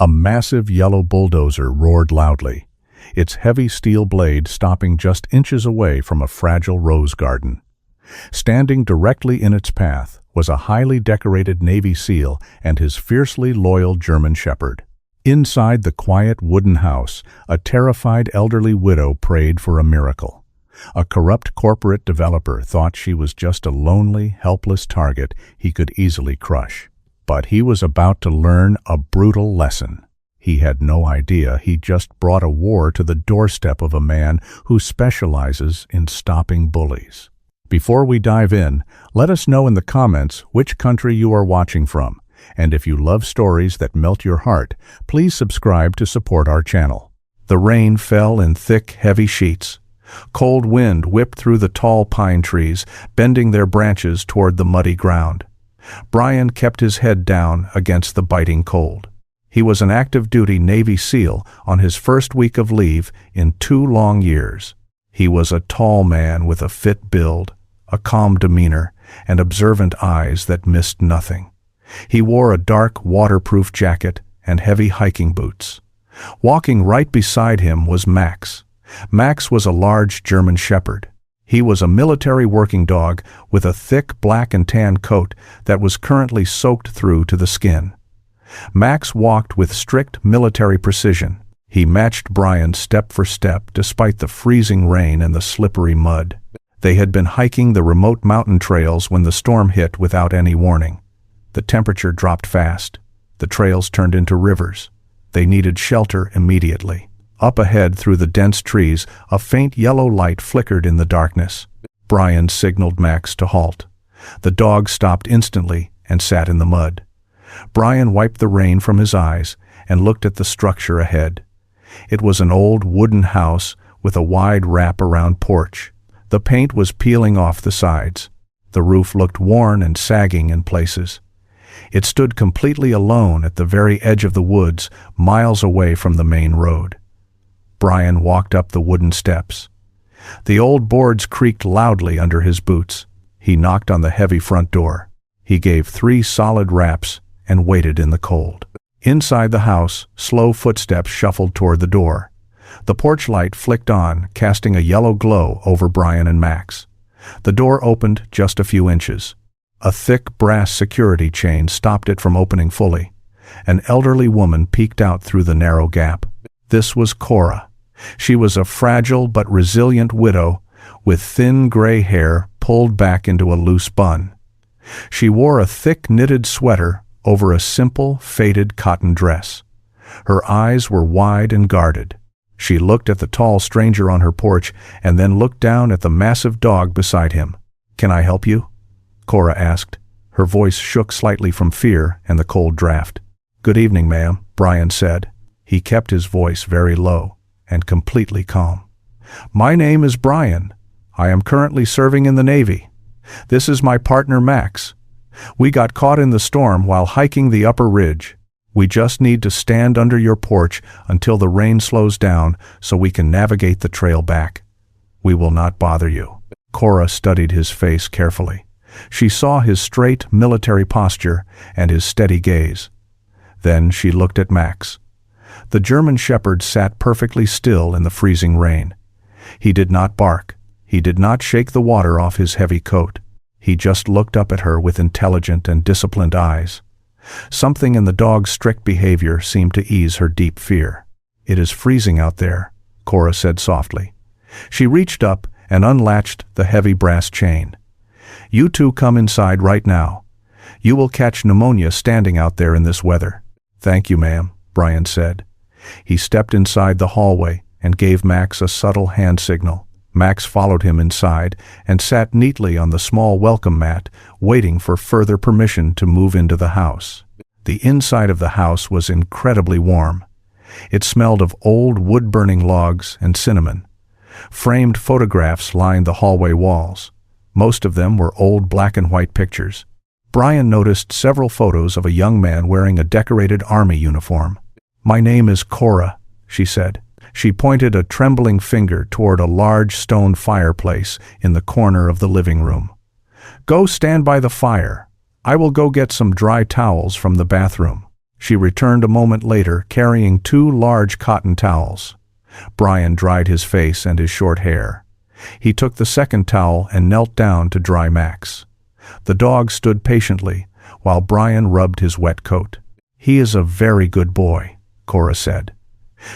A massive yellow bulldozer roared loudly, its heavy steel blade stopping just inches away from a fragile rose garden. Standing directly in its path was a highly decorated Navy SEAL and his fiercely loyal German Shepherd. Inside the quiet wooden house, a terrified elderly widow prayed for a miracle. A corrupt corporate developer thought she was just a lonely, helpless target he could easily crush. But he was about to learn a brutal lesson. He had no idea he just brought a war to the doorstep of a man who specializes in stopping bullies. Before we dive in, let us know in the comments which country you are watching from, and if you love stories that melt your heart, please subscribe to support our channel. The rain fell in thick, heavy sheets. Cold wind whipped through the tall pine trees, bending their branches toward the muddy ground. Brian kept his head down against the biting cold. He was an active-duty Navy SEAL on his first week of leave in 2 long years. He was a tall man with a fit build, a calm demeanor, and observant eyes that missed nothing. He wore a dark, waterproof jacket and heavy hiking boots. Walking right beside him was Max. Max was a large German Shepherd. He was a military working dog with a thick black and tan coat that was currently soaked through to the skin. Max walked with strict military precision. He matched Brian step for step despite the freezing rain and the slippery mud. They had been hiking the remote mountain trails when the storm hit without any warning. The temperature dropped fast. The trails turned into rivers. They needed shelter immediately. Up ahead through the dense trees, a faint yellow light flickered in the darkness. Brian signaled Max to halt. The dog stopped instantly and sat in the mud. Brian wiped the rain from his eyes and looked at the structure ahead. It was an old wooden house with a wide wrap-around porch. The paint was peeling off the sides. The roof looked worn and sagging in places. It stood completely alone at the very edge of the woods, miles away from the main road. Brian walked up the wooden steps. The old boards creaked loudly under his boots. He knocked on the heavy front door. He gave 3 solid raps and waited in the cold. Inside the house, slow footsteps shuffled toward the door. The porch light flicked on, casting a yellow glow over Brian and Max. The door opened just a few inches. A thick brass security chain stopped it from opening fully. An elderly woman peeked out through the narrow gap. This was Cora. She was a fragile but resilient widow with thin gray hair pulled back into a loose bun. She wore a thick knitted sweater over a simple, faded cotton dress. Her eyes were wide and guarded. She looked at the tall stranger on her porch and then looked down at the massive dog beside him. "Can I help you?" Cora asked. Her voice shook slightly from fear and the cold draft. "Good evening, ma'am," Brian said. He kept his voice very low and completely calm. "My name is Brian. I am currently serving in the Navy. This is my partner Max. We got caught in the storm while hiking the upper ridge. We just need to stand under your porch until the rain slows down so we can navigate the trail back. We will not bother you." Cora studied his face carefully. She saw his straight military posture and his steady gaze. Then she looked at Max. The German Shepherd sat perfectly still in the freezing rain. He did not bark. He did not shake the water off his heavy coat. He just looked up at her with intelligent and disciplined eyes. Something in the dog's strict behavior seemed to ease her deep fear. "It is freezing out there," Cora said softly. She reached up and unlatched the heavy brass chain. "You two come inside right now. You will catch pneumonia standing out there in this weather." "Thank you, ma'am," Brian said. He stepped inside the hallway and gave Max a subtle hand signal. Max followed him inside and sat neatly on the small welcome mat, waiting for further permission to move into the house. The inside of the house was incredibly warm. It smelled of old wood-burning logs and cinnamon. Framed photographs lined the hallway walls. Most of them were old black and white pictures. Brian noticed several photos of a young man wearing a decorated army uniform. "My name is Cora," she said. She pointed a trembling finger toward a large stone fireplace in the corner of the living room. "Go stand by the fire. I will go get some dry towels from the bathroom." She returned a moment later carrying 2 large cotton towels. Brian dried his face and his short hair. He took the second towel and knelt down to dry Max. The dog stood patiently while Brian rubbed his wet coat. "He is a very good boy," Cora said.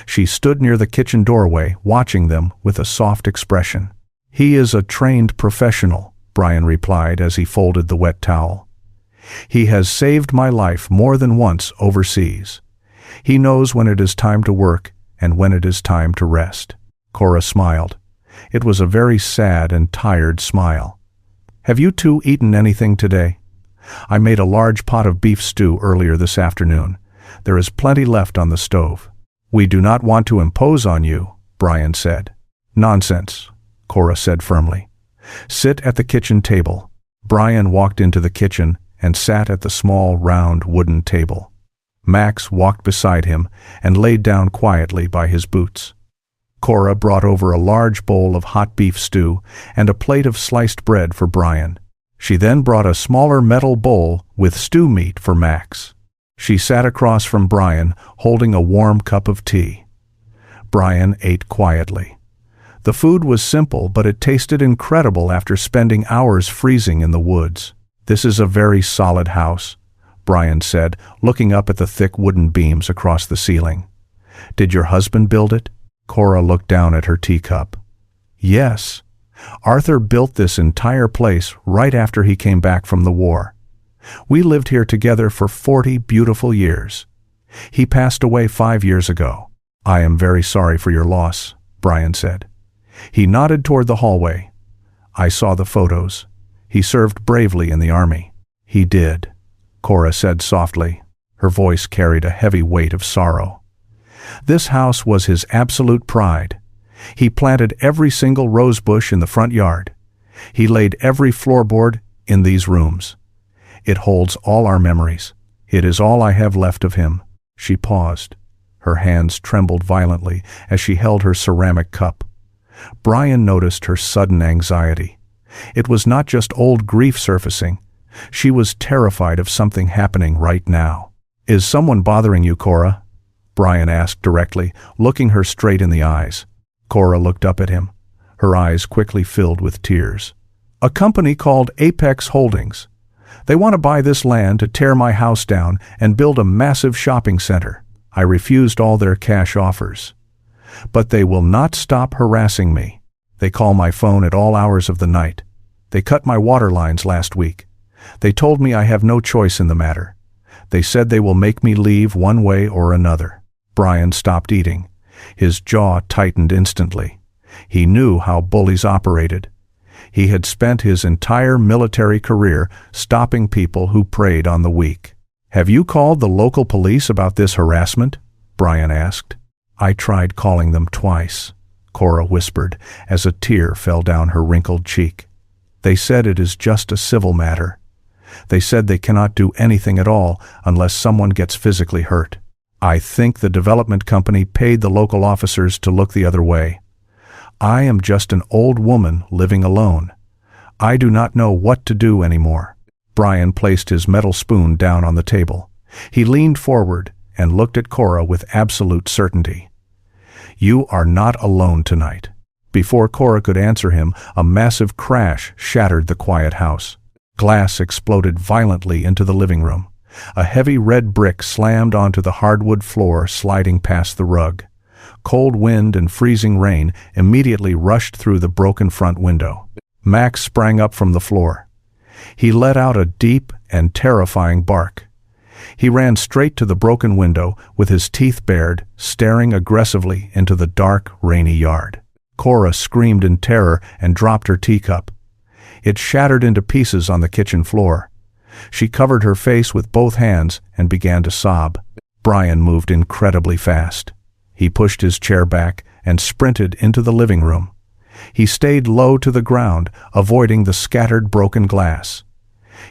She stood near the kitchen doorway, watching them with a soft expression. "He is a trained professional," Brian replied as he folded the wet towel. "He has saved my life more than once overseas. He knows when it is time to work and when it is time to rest." Cora smiled. It was a very sad and tired smile. "Have you two eaten anything today? I made a large pot of beef stew earlier this afternoon. There is plenty left on the stove." "We do not want to impose on you," Brian said. "Nonsense," Cora said firmly. "Sit at the kitchen table." Brian walked into the kitchen and sat at the small, round, wooden table. Max walked beside him and laid down quietly by his boots. Cora brought over a large bowl of hot beef stew and a plate of sliced bread for Brian. She then brought a smaller metal bowl with stew meat for Max. She sat across from Brian, holding a warm cup of tea. Brian ate quietly. The food was simple, but it tasted incredible after spending hours freezing in the woods. "This is a very solid house," Brian said, looking up at the thick wooden beams across the ceiling. "Did your husband build it?" Cora looked down at her teacup. "Yes. Arthur built this entire place right after he came back from the war. We lived here together for 40 beautiful years. He passed away 5 years ago." "I am very sorry for your loss," Brian said. He nodded toward the hallway. "I saw the photos. He served bravely in the army." "He did," Cora said softly. Her voice carried a heavy weight of sorrow. This house was his absolute pride. He planted every single rose bush in the front yard. He laid every floorboard in these rooms. It holds all our memories. It is all I have left of him." She paused. Her hands trembled violently as she held her ceramic cup. Brian noticed her sudden anxiety. It was not just old grief surfacing. She was terrified of something happening right now. "Is someone bothering you, Cora?" Brian asked directly, looking her straight in the eyes. Cora looked up at him. Her eyes quickly filled with tears. "A company called Apex Holdings. They want to buy this land to tear my house down and build a massive shopping center. I refused all their cash offers. But they will not stop harassing me. They call my phone at all hours of the night. They cut my water lines last week. They told me I have no choice in the matter. They said they will make me leave one way or another." Brian stopped eating. His jaw tightened instantly. He knew how bullies operated. He had spent his entire military career stopping people who preyed on the weak. "Have you called the local police about this harassment?" Brian asked. "I tried calling them twice," Cora whispered as a tear fell down her wrinkled cheek. "They said it is just a civil matter. They said they cannot do anything at all unless someone gets physically hurt. I think the development company paid the local officers to look the other way. I am just an old woman living alone. I do not know what to do anymore." Brian placed his metal spoon down on the table. He leaned forward and looked at Cora with absolute certainty. "You are not alone tonight." Before Cora could answer him, a massive crash shattered the quiet house. Glass exploded violently into the living room. A heavy red brick slammed onto the hardwood floor, sliding past the rug. Cold wind and freezing rain immediately rushed through the broken front window. Max sprang up from the floor. He let out a deep and terrifying bark. He ran straight to the broken window with his teeth bared, staring aggressively into the dark, rainy yard. Cora screamed in terror and dropped her teacup. It shattered into pieces on the kitchen floor. She covered her face with both hands and began to sob. Brian moved incredibly fast. He pushed his chair back and sprinted into the living room. He stayed low to the ground, avoiding the scattered broken glass.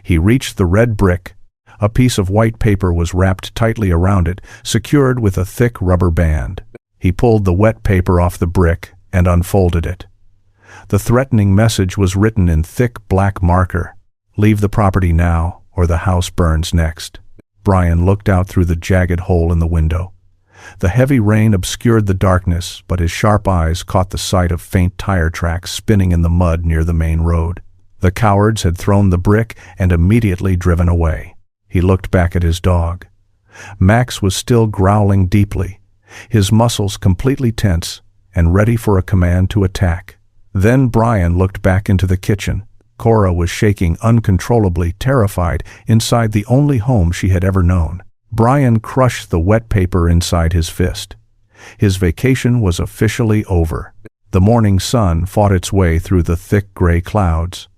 He reached the red brick. A piece of white paper was wrapped tightly around it, secured with a thick rubber band. He pulled the wet paper off the brick and unfolded it. The threatening message was written in thick black marker. "Leave the property now, or the house burns next." Brian looked out through the jagged hole in the window. The heavy rain obscured the darkness, but his sharp eyes caught the sight of faint tire tracks spinning in the mud near the main road. The cowards had thrown the brick and immediately driven away. He looked back at his dog. Max was still growling deeply, his muscles completely tense and ready for a command to attack. Then Brian looked back into the kitchen. Cora was shaking uncontrollably, terrified, inside the only home she had ever known. Brian crushed the wet paper inside his fist. His vacation was officially over. The morning sun fought its way through the thick gray clouds.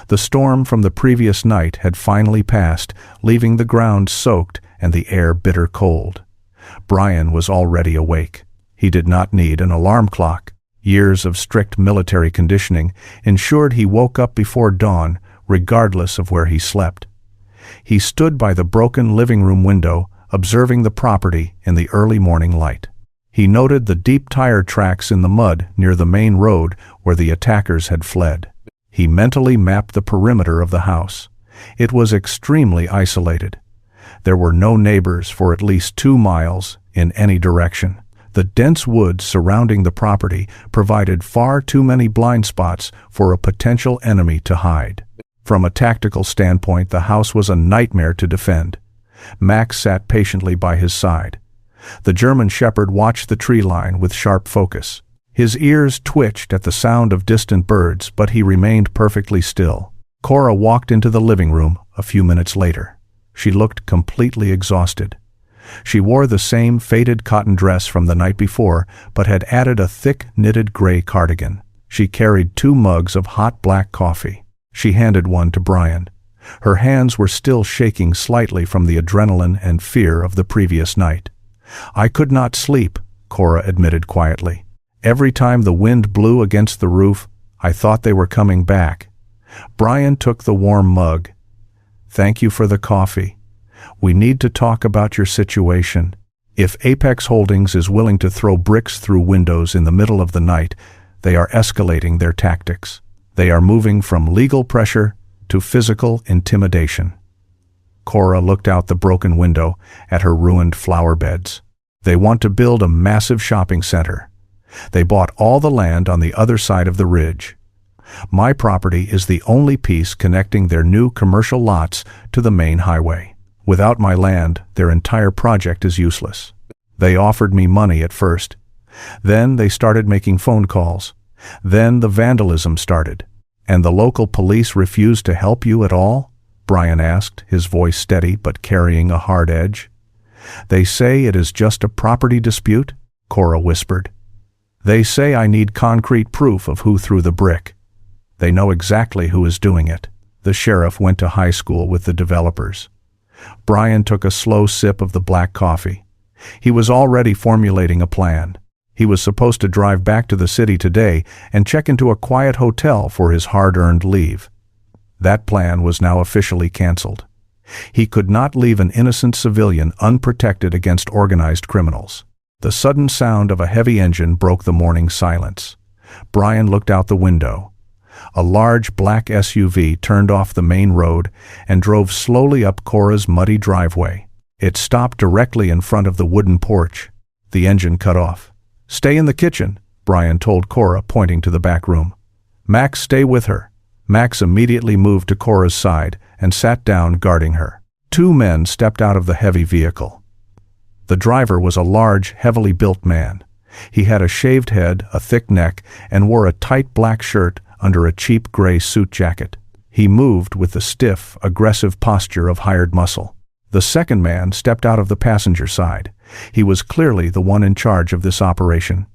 The storm from the previous night had finally passed, leaving the ground soaked and the air bitter cold. Brian was already awake. He did not need an alarm clock. Years of strict military conditioning ensured he woke up before dawn, regardless of where he slept. He stood by the broken living room window, observing the property in the early morning light. He noted the deep tire tracks in the mud near the main road where the attackers had fled. He mentally mapped the perimeter of the house. It was extremely isolated. There were no neighbors for at least 2 miles in any direction. The dense woods surrounding the property provided far too many blind spots for a potential enemy to hide. From a tactical standpoint, the house was a nightmare to defend. Max sat patiently by his side. The German Shepherd watched the tree line with sharp focus. His ears twitched at the sound of distant birds, but he remained perfectly still. Cora walked into the living room a few minutes later. She looked completely exhausted. She wore the same faded cotton dress from the night before, but had added a thick knitted gray cardigan. She carried 2 mugs of hot black coffee. She handed one to Brian. Her hands were still shaking slightly from the adrenaline and fear of the previous night. "I could not sleep," Cora admitted quietly. "Every time the wind blew against the roof, I thought they were coming back." Brian took the warm mug. "Thank you for the coffee. We need to talk about your situation. If Apex Holdings is willing to throw bricks through windows in the middle of the night, they are escalating their tactics. They are moving from legal pressure to physical intimidation." Cora looked out the broken window at her ruined flower beds. "They want to build a massive shopping center. They bought all the land on the other side of the ridge. My property is the only piece connecting their new commercial lots to the main highway. Without my land, their entire project is useless. They offered me money at first. Then they started making phone calls. Then the vandalism started." "And the local police refused to help you at all?" Brian asked, his voice steady but carrying a hard edge. "They say it is just a property dispute," Cora whispered. "They say I need concrete proof of who threw the brick. They know exactly who is doing it." The sheriff went to high school with the developers. Brian took a slow sip of the black coffee. He was already formulating a plan. He was supposed to drive back to the city today and check into a quiet hotel for his hard-earned leave. That plan was now officially canceled. He could not leave an innocent civilian unprotected against organized criminals. The sudden sound of a heavy engine broke the morning silence. Brian looked out the window. A large black SUV turned off the main road and drove slowly up Cora's muddy driveway. It stopped directly in front of the wooden porch. The engine cut off. "Stay in the kitchen," Brian told Cora, pointing to the back room. "Max, stay with her." Max immediately moved to Cora's side and sat down, guarding her. 2 men stepped out of the heavy vehicle. The driver was a large, heavily built man. He had a shaved head, a thick neck, and wore a tight black shirt under a cheap gray suit jacket. He moved with the stiff, aggressive posture of hired muscle. The second man stepped out of the passenger side. He was clearly the one in charge of this operation.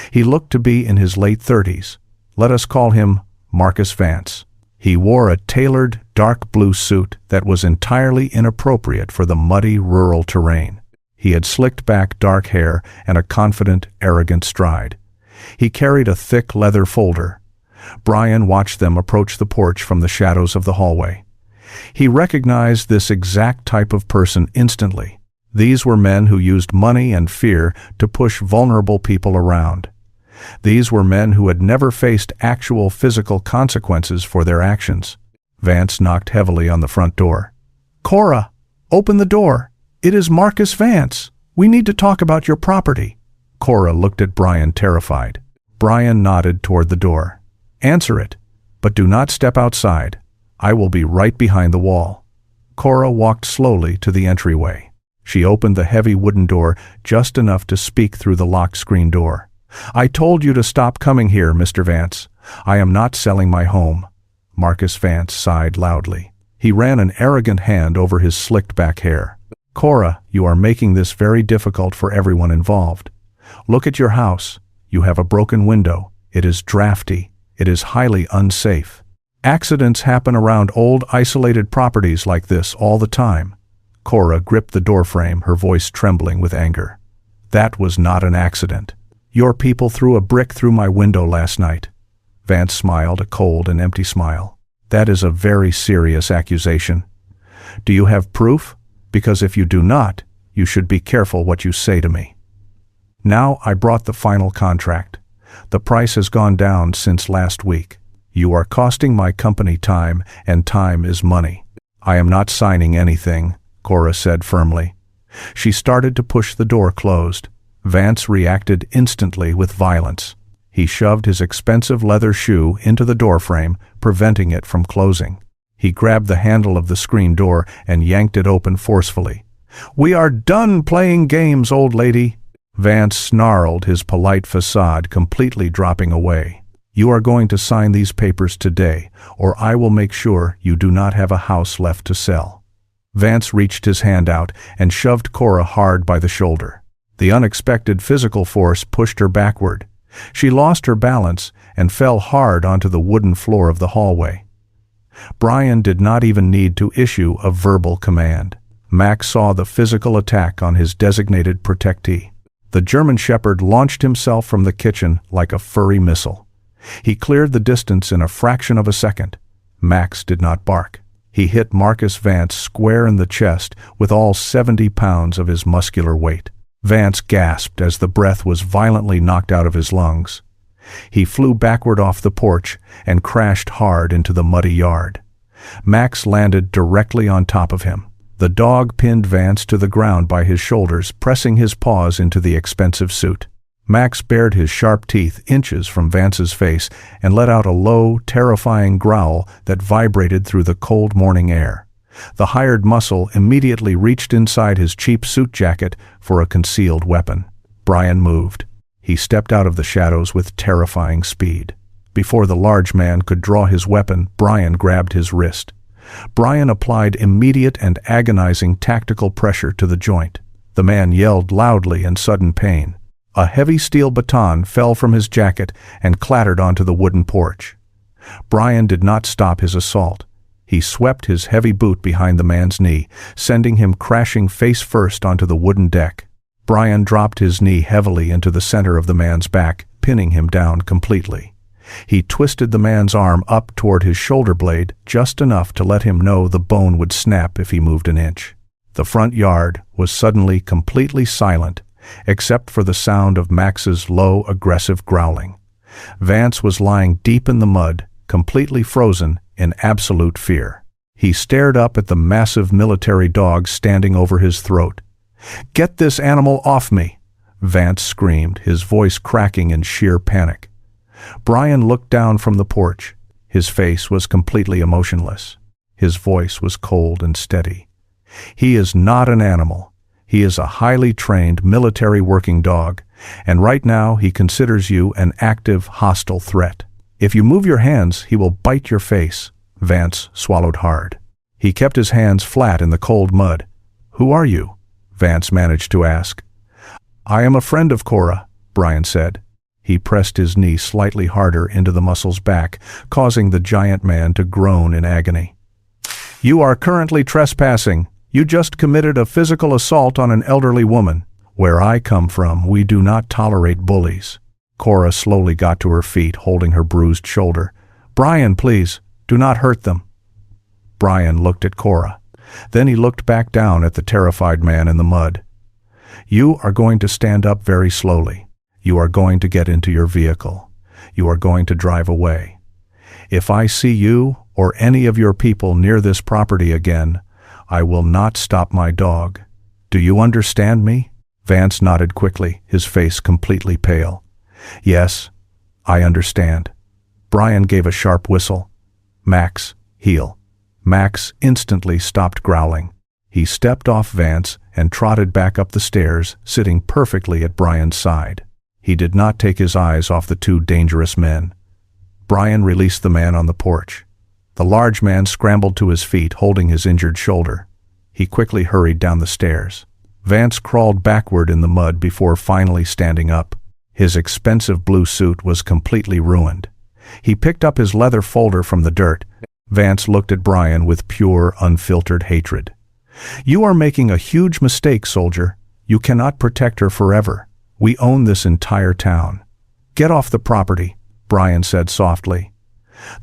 He looked to be in his late 30s. Let us call him Marcus Vance. He wore a tailored, dark blue suit that was entirely inappropriate for the muddy, rural terrain. He had slicked back dark hair and a confident, arrogant stride. He carried a thick leather folder. Brian watched them approach the porch from the shadows of the hallway. He recognized this exact type of person instantly. These were men who used money and fear to push vulnerable people around. These were men who had never faced actual physical consequences for their actions. Vance knocked heavily on the front door. "Cora, open the door!" It is Marcus Vance. We need to talk about your property. Cora looked at Brian, terrified. Brian nodded toward the door. Answer it, but do not step outside. I will be right behind the wall. Cora walked slowly to the entryway. She opened the heavy wooden door just enough to speak through the locked screen door. I told you to stop coming here, Mr. Vance. I am not selling my home. Marcus Vance sighed loudly. He ran an arrogant hand over his slicked back hair. Cora, you are making this very difficult for everyone involved. Look at your house. You have a broken window. It is drafty. It is highly unsafe. Accidents happen around old, isolated properties like this all the time. Cora gripped the doorframe, her voice trembling with anger. That was not an accident. Your people threw a brick through my window last night. Vance smiled, a cold and empty smile. That is a very serious accusation. Do you have proof? Because if you do not, you should be careful what you say to me. Now I brought the final contract. The price has gone down since last week. You are costing my company time, and time is money. I am not signing anything, Cora said firmly. She started to push the door closed. Vance reacted instantly with violence. He shoved his expensive leather shoe into the doorframe, preventing it from closing. He grabbed the handle of the screen door and yanked it open forcefully. We are done playing games, old lady. Vance snarled, his polite facade completely dropping away. You are going to sign these papers today, or I will make sure you do not have a house left to sell. Vance reached his hand out and shoved Cora hard by the shoulder. The unexpected physical force pushed her backward. She lost her balance and fell hard onto the wooden floor of the hallway. Brian did not even need to issue a verbal command. Max saw the physical attack on his designated protectee. The German Shepherd launched himself from the kitchen like a furry missile. He cleared the distance in a fraction of a second. Max did not bark. He hit Marcus Vance square in the chest with all 70 pounds of his muscular weight. Vance gasped as the breath was violently knocked out of his lungs. He flew backward off the porch and crashed hard into the muddy yard. Max landed directly on top of him. The dog pinned Vance to the ground by his shoulders, pressing his paws into the expensive suit. Max bared his sharp teeth inches from Vance's face and let out a low, terrifying growl that vibrated through the cold morning air. The hired muscle immediately reached inside his cheap suit jacket for a concealed weapon. Brian moved. He stepped out of the shadows with terrifying speed. Before the large man could draw his weapon, Brian grabbed his wrist. Brian applied immediate and agonizing tactical pressure to the joint. The man yelled loudly in sudden pain. A heavy steel baton fell from his jacket and clattered onto the wooden porch. Brian did not stop his assault. He swept his heavy boot behind the man's knee, sending him crashing face first onto the wooden deck. Brian dropped his knee heavily into the center of the man's back, pinning him down completely. He twisted the man's arm up toward his shoulder blade just enough to let him know the bone would snap if he moved an inch. The front yard was suddenly completely silent, except for the sound of Max's low, aggressive growling. Vance was lying deep in the mud, completely frozen, in absolute fear. He stared up at the massive military dog standing over his throat. "Get this animal off me!" Vance screamed, his voice cracking in sheer panic. Brian looked down from the porch. His face was completely emotionless. His voice was cold and steady. "He is not an animal. He is a highly trained military working dog, and right now he considers you an active, hostile threat. If you move your hands, he will bite your face." Vance swallowed hard. He kept his hands flat in the cold mud. "Who are you?" Vance managed to ask. "I am a friend of Cora," Brian said. He pressed his knee slightly harder into the muscle's back, causing the giant man to groan in agony. "You are currently trespassing. You just committed a physical assault on an elderly woman. Where I come from, we do not tolerate bullies." Cora slowly got to her feet, holding her bruised shoulder. "Brian, please, do not hurt them." Brian looked at Cora. Then he looked back down at the terrified man in the mud. "You are going to stand up very slowly. You are going to get into your vehicle. You are going to drive away. If I see you or any of your people near this property again, I will not stop my dog. "Do you understand me?" Vance nodded quickly, his face completely pale. "Yes, I understand." Brian gave a sharp whistle. "Max, heel." Max instantly stopped growling. He stepped off Vance and trotted back up the stairs, sitting perfectly at Brian's side. He did not take his eyes off the two dangerous men. Brian released the man on the porch. The large man scrambled to his feet, holding his injured shoulder. He quickly hurried down the stairs. Vance crawled backward in the mud before finally standing up. His expensive blue suit was completely ruined. He picked up his leather folder from the dirt. Vance looked at Brian with pure, unfiltered hatred. "You are making a huge mistake, soldier. You cannot protect her forever. We own this entire town." "Get off the property," Brian said softly.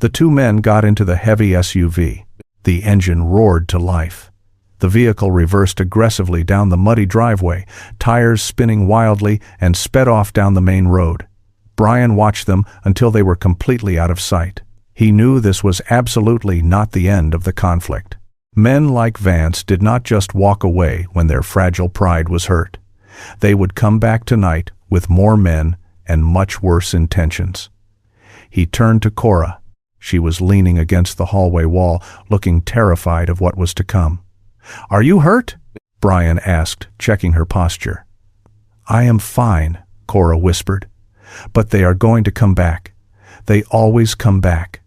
The two men got into the heavy SUV. The engine roared to life. The vehicle reversed aggressively down the muddy driveway, tires spinning wildly, and sped off down the main road. Brian watched them until they were completely out of sight. He knew this was absolutely not the end of the conflict. Men like Vance did not just walk away when their fragile pride was hurt. They would come back tonight with more men and much worse intentions. He turned to Cora. She was leaning against the hallway wall, looking terrified of what was to come. "Are you hurt?" Brian asked, checking her posture. "I am fine," Cora whispered. "But they are going to come back. They always come back."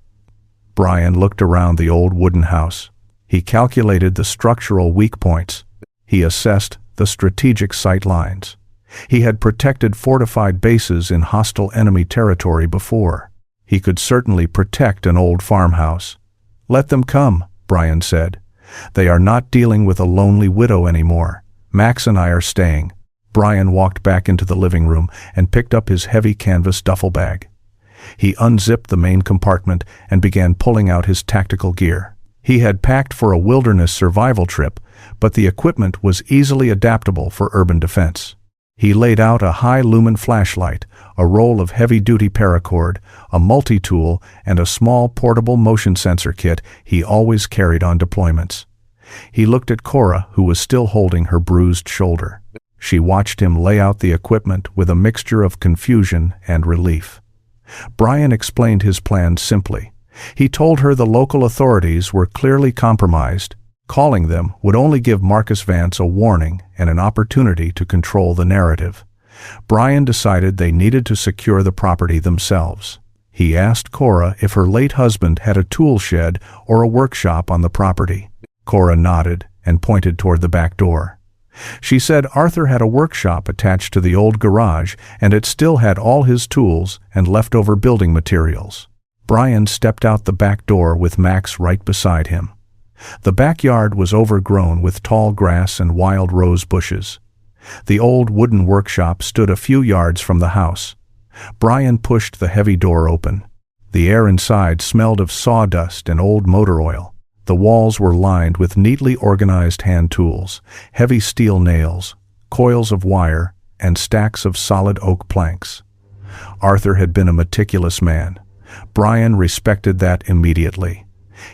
Brian looked around the old wooden house. He calculated the structural weak points. He assessed the strategic sight lines. He had protected fortified bases in hostile enemy territory before. He could certainly protect an old farmhouse. "Let them come," Brian said. "They are not dealing with a lonely widow anymore. Max and I are staying." Brian walked back into the living room and picked up his heavy canvas duffel bag. He unzipped the main compartment and began pulling out his tactical gear. He had packed for a wilderness survival trip, but the equipment was easily adaptable for urban defense. He laid out a high-lumen flashlight, a roll of heavy-duty paracord, a multi-tool, and a small portable motion sensor kit he always carried on deployments. He looked at Cora, who was still holding her bruised shoulder. She watched him lay out the equipment with a mixture of confusion and relief. Brian explained his plan simply. He told her the local authorities were clearly compromised. Calling them would only give Marcus Vance a warning and an opportunity to control the narrative. Brian decided they needed to secure the property themselves. He asked Cora if her late husband had a tool shed or a workshop on the property. Cora nodded and pointed toward the back door. She said Arthur had a workshop attached to the old garage, and it still had all his tools and leftover building materials. Brian stepped out the back door with Max right beside him. The backyard was overgrown with tall grass and wild rose bushes. The old wooden workshop stood a few yards from the house. Brian pushed the heavy door open. The air inside smelled of sawdust and old motor oil. The walls were lined with neatly organized hand tools, heavy steel nails, coils of wire, and stacks of solid oak planks. Arthur had been a meticulous man. Brian respected that immediately.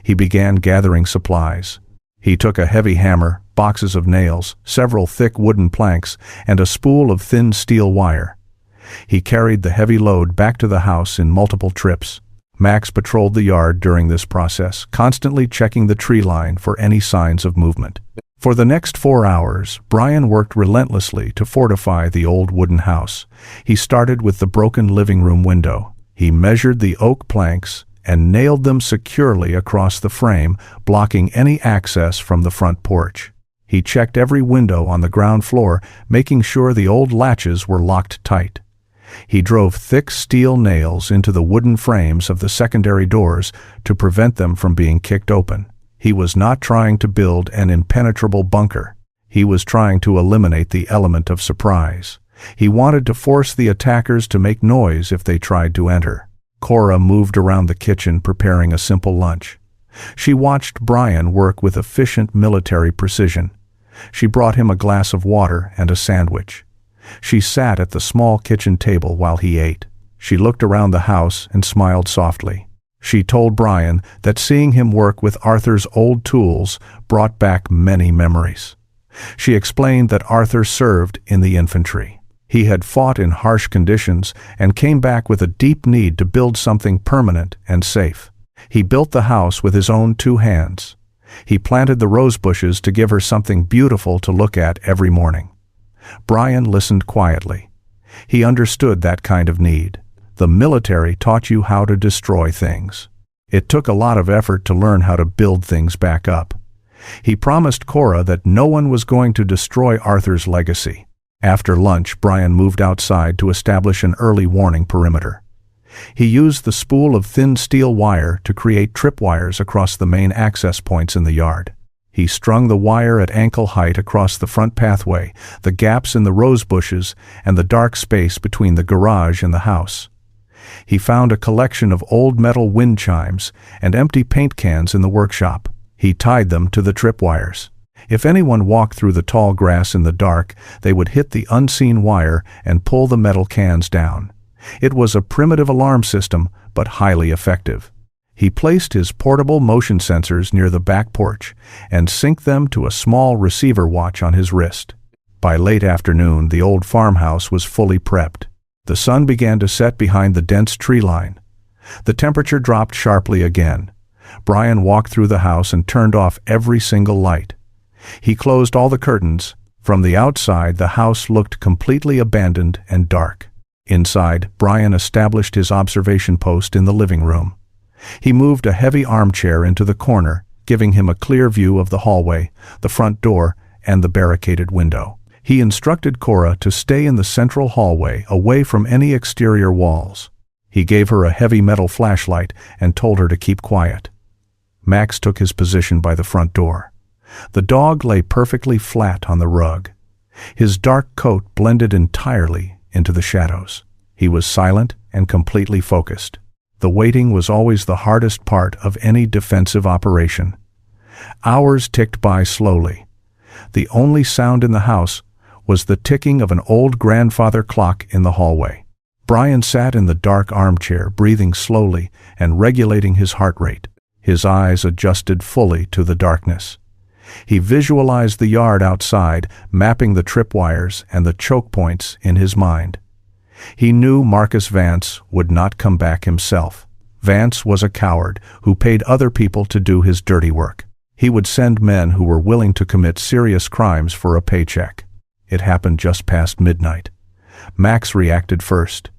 He began gathering supplies. He took a heavy hammer, boxes of nails, several thick wooden planks, and a spool of thin steel wire. He carried the heavy load back to the house in multiple trips. Max patrolled the yard during this process, constantly checking the tree line for any signs of movement. For the next 4 hours, Brian worked relentlessly to fortify the old wooden house. He started with the broken living room window. He measured the oak planks and nailed them securely across the frame, blocking any access from the front porch. He checked every window on the ground floor, making sure the old latches were locked tight. He drove thick steel nails into the wooden frames of the secondary doors to prevent them from being kicked open. He was not trying to build an impenetrable bunker. He was trying to eliminate the element of surprise. He wanted to force the attackers to make noise if they tried to enter. Cora moved around the kitchen preparing a simple lunch. She watched Brian work with efficient military precision. She brought him a glass of water and a sandwich. She sat at the small kitchen table while he ate. She looked around the house and smiled softly. She told Brian that seeing him work with Arthur's old tools brought back many memories. She explained that Arthur served in the infantry. He had fought in harsh conditions and came back with a deep need to build something permanent and safe. He built the house with his own 2 hands. He planted the rose bushes to give her something beautiful to look at every morning. Brian listened quietly. He understood that kind of need. The military taught you how to destroy things. It took a lot of effort to learn how to build things back up. He promised Cora that no one was going to destroy Arthur's legacy. After lunch, Brian moved outside to establish an early warning perimeter. He used the spool of thin steel wire to create tripwires across the main access points in the yard. He strung the wire at ankle height across the front pathway, the gaps in the rose bushes, and the dark space between the garage and the house. He found a collection of old metal wind chimes and empty paint cans in the workshop. He tied them to the tripwires. If anyone walked through the tall grass in the dark, they would hit the unseen wire and pull the metal cans down. It was a primitive alarm system, but highly effective. He placed his portable motion sensors near the back porch and synced them to a small receiver watch on his wrist. By late afternoon, the old farmhouse was fully prepped. The sun began to set behind the dense tree line. The temperature dropped sharply again. Brian walked through the house and turned off every single light. He closed all the curtains. From the outside, the house looked completely abandoned and dark. Inside, Brian established his observation post in the living room. He moved a heavy armchair into the corner, giving him a clear view of the hallway, the front door, and the barricaded window. He instructed Cora to stay in the central hallway, away from any exterior walls. He gave her a heavy metal flashlight and told her to keep quiet. Max took his position by the front door. The dog lay perfectly flat on the rug. His dark coat blended entirely into the shadows. He was silent and completely focused. The waiting was always the hardest part of any defensive operation. Hours ticked by slowly. The only sound in the house was the ticking of an old grandfather clock in the hallway. Brian sat in the dark armchair, breathing slowly and regulating his heart rate. His eyes adjusted fully to the darkness. He visualized the yard outside, mapping the tripwires and the choke points in his mind. He knew Marcus Vance would not come back himself. Vance was a coward who paid other people to do his dirty work. He would send men who were willing to commit serious crimes for a paycheck. It happened just past midnight. Max reacted first.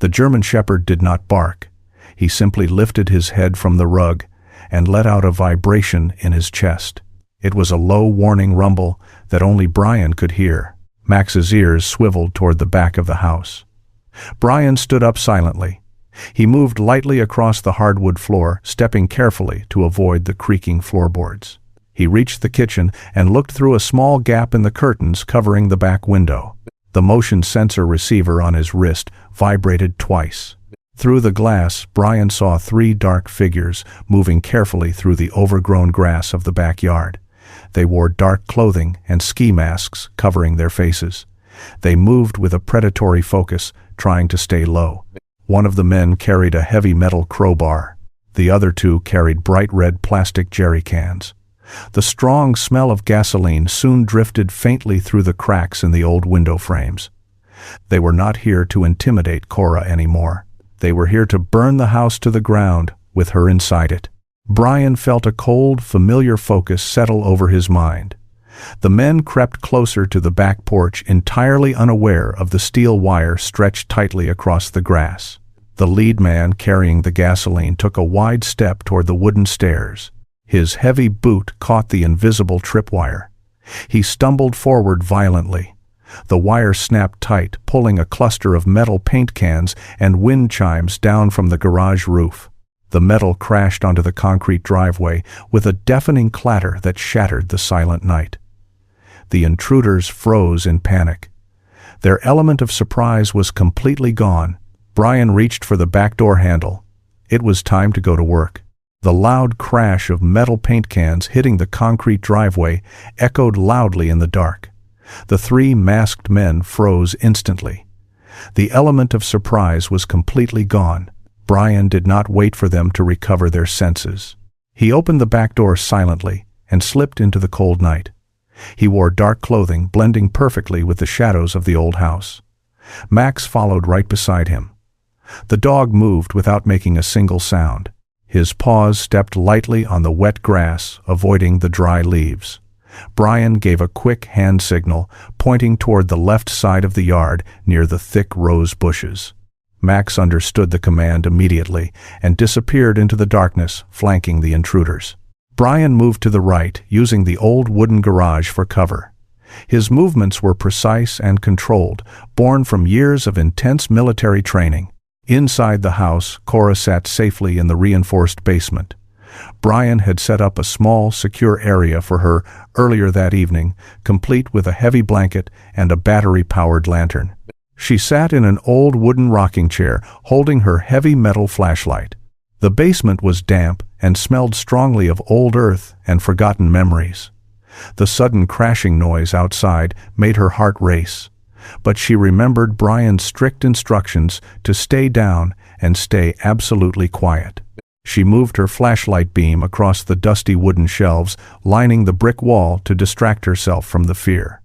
The German Shepherd did not bark. He simply lifted his head from the rug and let out a vibration in his chest. It was a low warning rumble that only Brian could hear. Max's ears swiveled toward the back of the house. Brian stood up silently. He moved lightly across the hardwood floor, stepping carefully to avoid the creaking floorboards. He reached the kitchen and looked through a small gap in the curtains covering the back window. The motion sensor receiver on his wrist vibrated twice. Through the glass, Brian saw 3 dark figures moving carefully through the overgrown grass of the backyard. They wore dark clothing and ski masks covering their faces. They moved with a predatory focus, trying to stay low. One of the men carried a heavy metal crowbar. The other 2 carried bright red plastic jerry cans. The strong smell of gasoline soon drifted faintly through the cracks in the old window frames. They were not here to intimidate Cora anymore. They were here to burn the house to the ground, with her inside it. Brian felt a cold, familiar focus settle over his mind. The men crept closer to the back porch, entirely unaware of the steel wire stretched tightly across the grass. The lead man carrying the gasoline took a wide step toward the wooden stairs. His heavy boot caught the invisible tripwire. He stumbled forward violently. The wire snapped tight, pulling a cluster of metal paint cans and wind chimes down from the garage roof. The metal crashed onto the concrete driveway with a deafening clatter that shattered the silent night. The intruders froze in panic. Their element of surprise was completely gone. Brian reached for the back door handle. It was time to go to work. The loud crash of metal paint cans hitting the concrete driveway echoed loudly in the dark. The 3 masked men froze instantly. The element of surprise was completely gone. Brian did not wait for them to recover their senses. He opened the back door silently and slipped into the cold night. He wore dark clothing, blending perfectly with the shadows of the old house. Max followed right beside him. The dog moved without making a single sound. His paws stepped lightly on the wet grass, avoiding the dry leaves. Brian gave a quick hand signal, pointing toward the left side of the yard near the thick rose bushes. Max understood the command immediately and disappeared into the darkness, flanking the intruders. Brian moved to the right, using the old wooden garage for cover. His movements were precise and controlled, born from years of intense military training. Inside the house, Cora sat safely in the reinforced basement. Brian had set up a small, secure area for her earlier that evening, complete with a heavy blanket and a battery-powered lantern. She sat in an old wooden rocking chair, holding her heavy metal flashlight. The basement was damp and smelled strongly of old earth and forgotten memories. The sudden crashing noise outside made her heart race, but she remembered Brian's strict instructions to stay down and stay absolutely quiet. She moved her flashlight beam across the dusty wooden shelves, lining the brick wall to distract herself from the fear.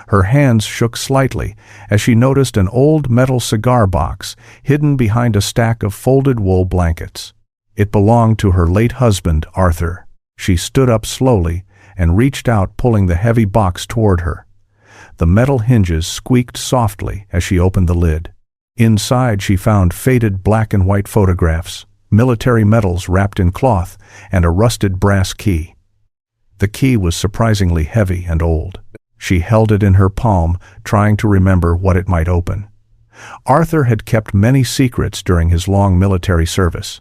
Her hands shook slightly as she noticed an old metal cigar box hidden behind a stack of folded wool blankets. It belonged to her late husband, Arthur. She stood up slowly and reached out, pulling the heavy box toward her. The metal hinges squeaked softly as she opened the lid. Inside she found faded black and white photographs, military medals wrapped in cloth, and a rusted brass key. The key was surprisingly heavy and old. She held it in her palm, trying to remember what it might open. Arthur had kept many secrets during his long military service.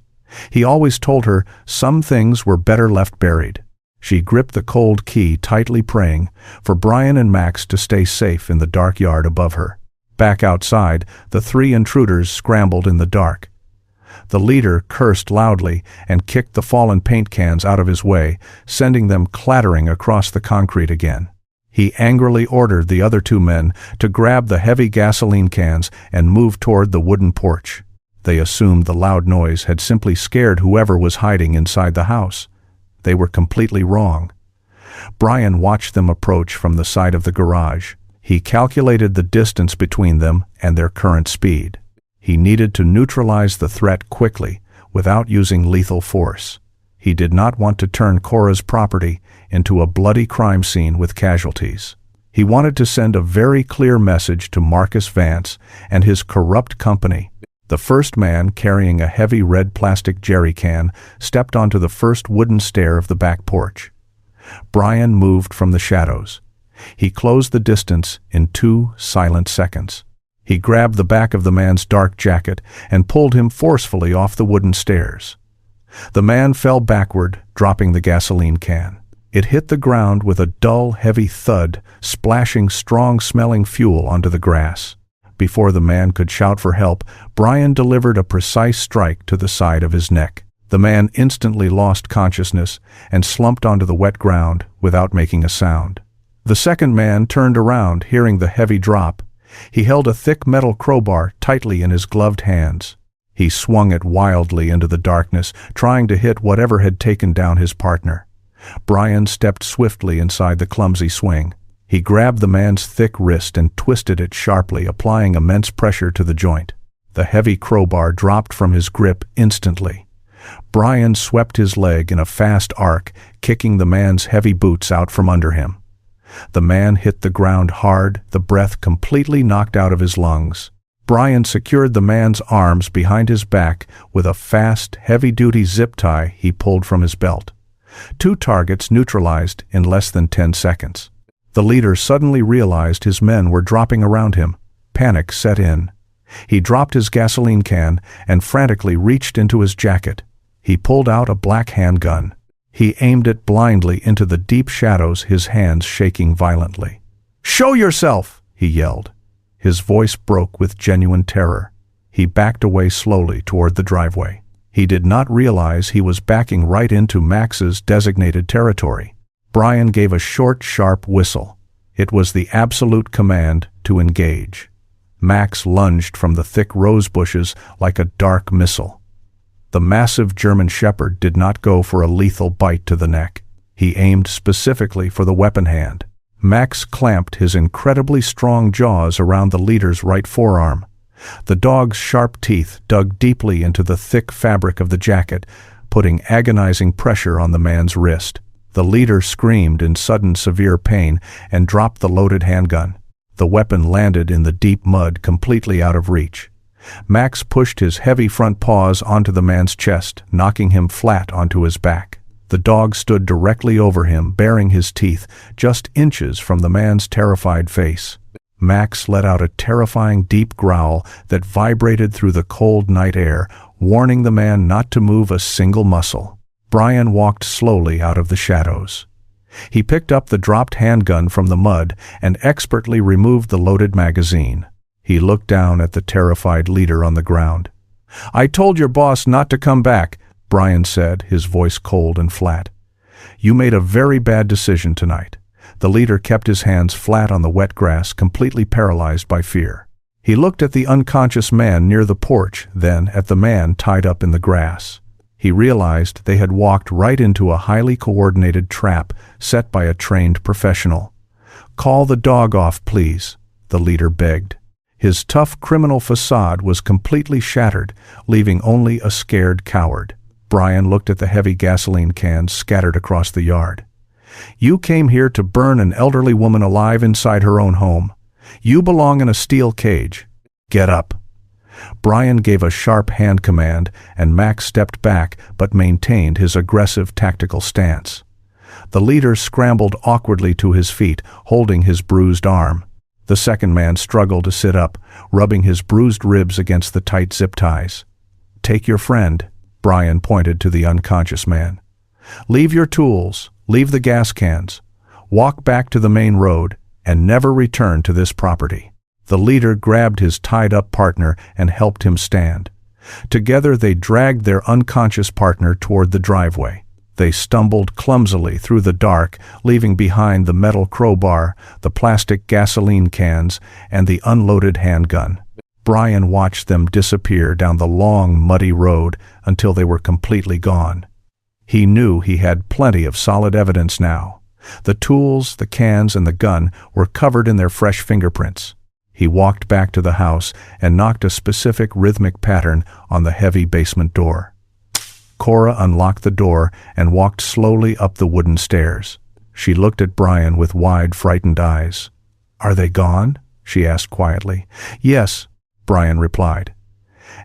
He always told her some things were better left buried. She gripped the cold key tightly, praying for Brian and Max to stay safe in the dark yard above her. Back outside, the three intruders scrambled in the dark. The leader cursed loudly and kicked the fallen paint cans out of his way, sending them clattering across the concrete again. He angrily ordered the other two men to grab the heavy gasoline cans and move toward the wooden porch. They assumed the loud noise had simply scared whoever was hiding inside the house. They were completely wrong. Brian watched them approach from the side of the garage. He calculated the distance between them and their current speed. He needed to neutralize the threat quickly, without using lethal force. He did not want to turn Cora's property into a bloody crime scene with casualties. He wanted to send a very clear message to Marcus Vance and his corrupt company. The first man, carrying a heavy red plastic jerry can, stepped onto the first wooden stair of the back porch. Brian moved from the shadows. He closed the distance in 2 silent seconds. He grabbed the back of the man's dark jacket and pulled him forcefully off the wooden stairs. The man fell backward, dropping the gasoline can. It hit the ground with a dull, heavy thud, splashing strong-smelling fuel onto the grass. Before the man could shout for help, Brian delivered a precise strike to the side of his neck. The man instantly lost consciousness and slumped onto the wet ground without making a sound. The second man turned around, hearing the heavy drop. He held a thick metal crowbar tightly in his gloved hands. He swung it wildly into the darkness, trying to hit whatever had taken down his partner. Brian stepped swiftly inside the clumsy swing. He grabbed the man's thick wrist and twisted it sharply, applying immense pressure to the joint. The heavy crowbar dropped from his grip instantly. Brian swept his leg in a fast arc, kicking the man's heavy boots out from under him. The man hit the ground hard, the breath completely knocked out of his lungs. Brian secured the man's arms behind his back with a fast, heavy-duty zip tie he pulled from his belt. 2 targets neutralized in less than 10 seconds. The leader suddenly realized his men were dropping around him. Panic set in. He dropped his gasoline can and frantically reached into his jacket. He pulled out a black handgun. He aimed it blindly into the deep shadows, his hands shaking violently. "Show yourself!" he yelled. His voice broke with genuine terror. He backed away slowly toward the driveway. He did not realize he was backing right into Max's designated territory. Brian gave a short, sharp whistle. It was the absolute command to engage. Max lunged from the thick rose bushes like a dark missile. The massive German shepherd did not go for a lethal bite to the neck. He aimed specifically for the weapon hand. Max clamped his incredibly strong jaws around the leader's right forearm. The dog's sharp teeth dug deeply into the thick fabric of the jacket, putting agonizing pressure on the man's wrist. The leader screamed in sudden severe pain and dropped the loaded handgun. The weapon landed in the deep mud, completely out of reach. Max pushed his heavy front paws onto the man's chest, knocking him flat onto his back. The dog stood directly over him, baring his teeth, just inches from the man's terrified face. Max let out a terrifying deep growl that vibrated through the cold night air, warning the man not to move a single muscle. Brian walked slowly out of the shadows. He picked up the dropped handgun from the mud and expertly removed the loaded magazine. He looked down at the terrified leader on the ground. "I told your boss not to come back," Brian said, his voice cold and flat. "You made a very bad decision tonight." The leader kept his hands flat on the wet grass, completely paralyzed by fear. He looked at the unconscious man near the porch, then at the man tied up in the grass. He realized they had walked right into a highly coordinated trap set by a trained professional. "Call the dog off, please," the leader begged. His tough criminal facade was completely shattered, leaving only a scared coward. Brian looked at the heavy gasoline cans scattered across the yard. "You came here to burn an elderly woman alive inside her own home. You belong in a steel cage. Get up." Brian gave a sharp hand command, and Max stepped back but maintained his aggressive tactical stance. The leader scrambled awkwardly to his feet, holding his bruised arm. The second man struggled to sit up, rubbing his bruised ribs against the tight zip ties. "Take your friend," Brian pointed to the unconscious man. "Leave your tools, leave the gas cans, walk back to the main road, and never return to this property." The leader grabbed his tied-up partner and helped him stand. Together they dragged their unconscious partner toward the driveway. They stumbled clumsily through the dark, leaving behind the metal crowbar, the plastic gasoline cans, and the unloaded handgun. Brian watched them disappear down the long, muddy road until they were completely gone. He knew he had plenty of solid evidence now. The tools, the cans, and the gun were covered in their fresh fingerprints. He walked back to the house and knocked a specific rhythmic pattern on the heavy basement door. Cora unlocked the door and walked slowly up the wooden stairs. She looked at Brian with wide, frightened eyes. "Are they gone?" she asked quietly. "Yes," Brian replied.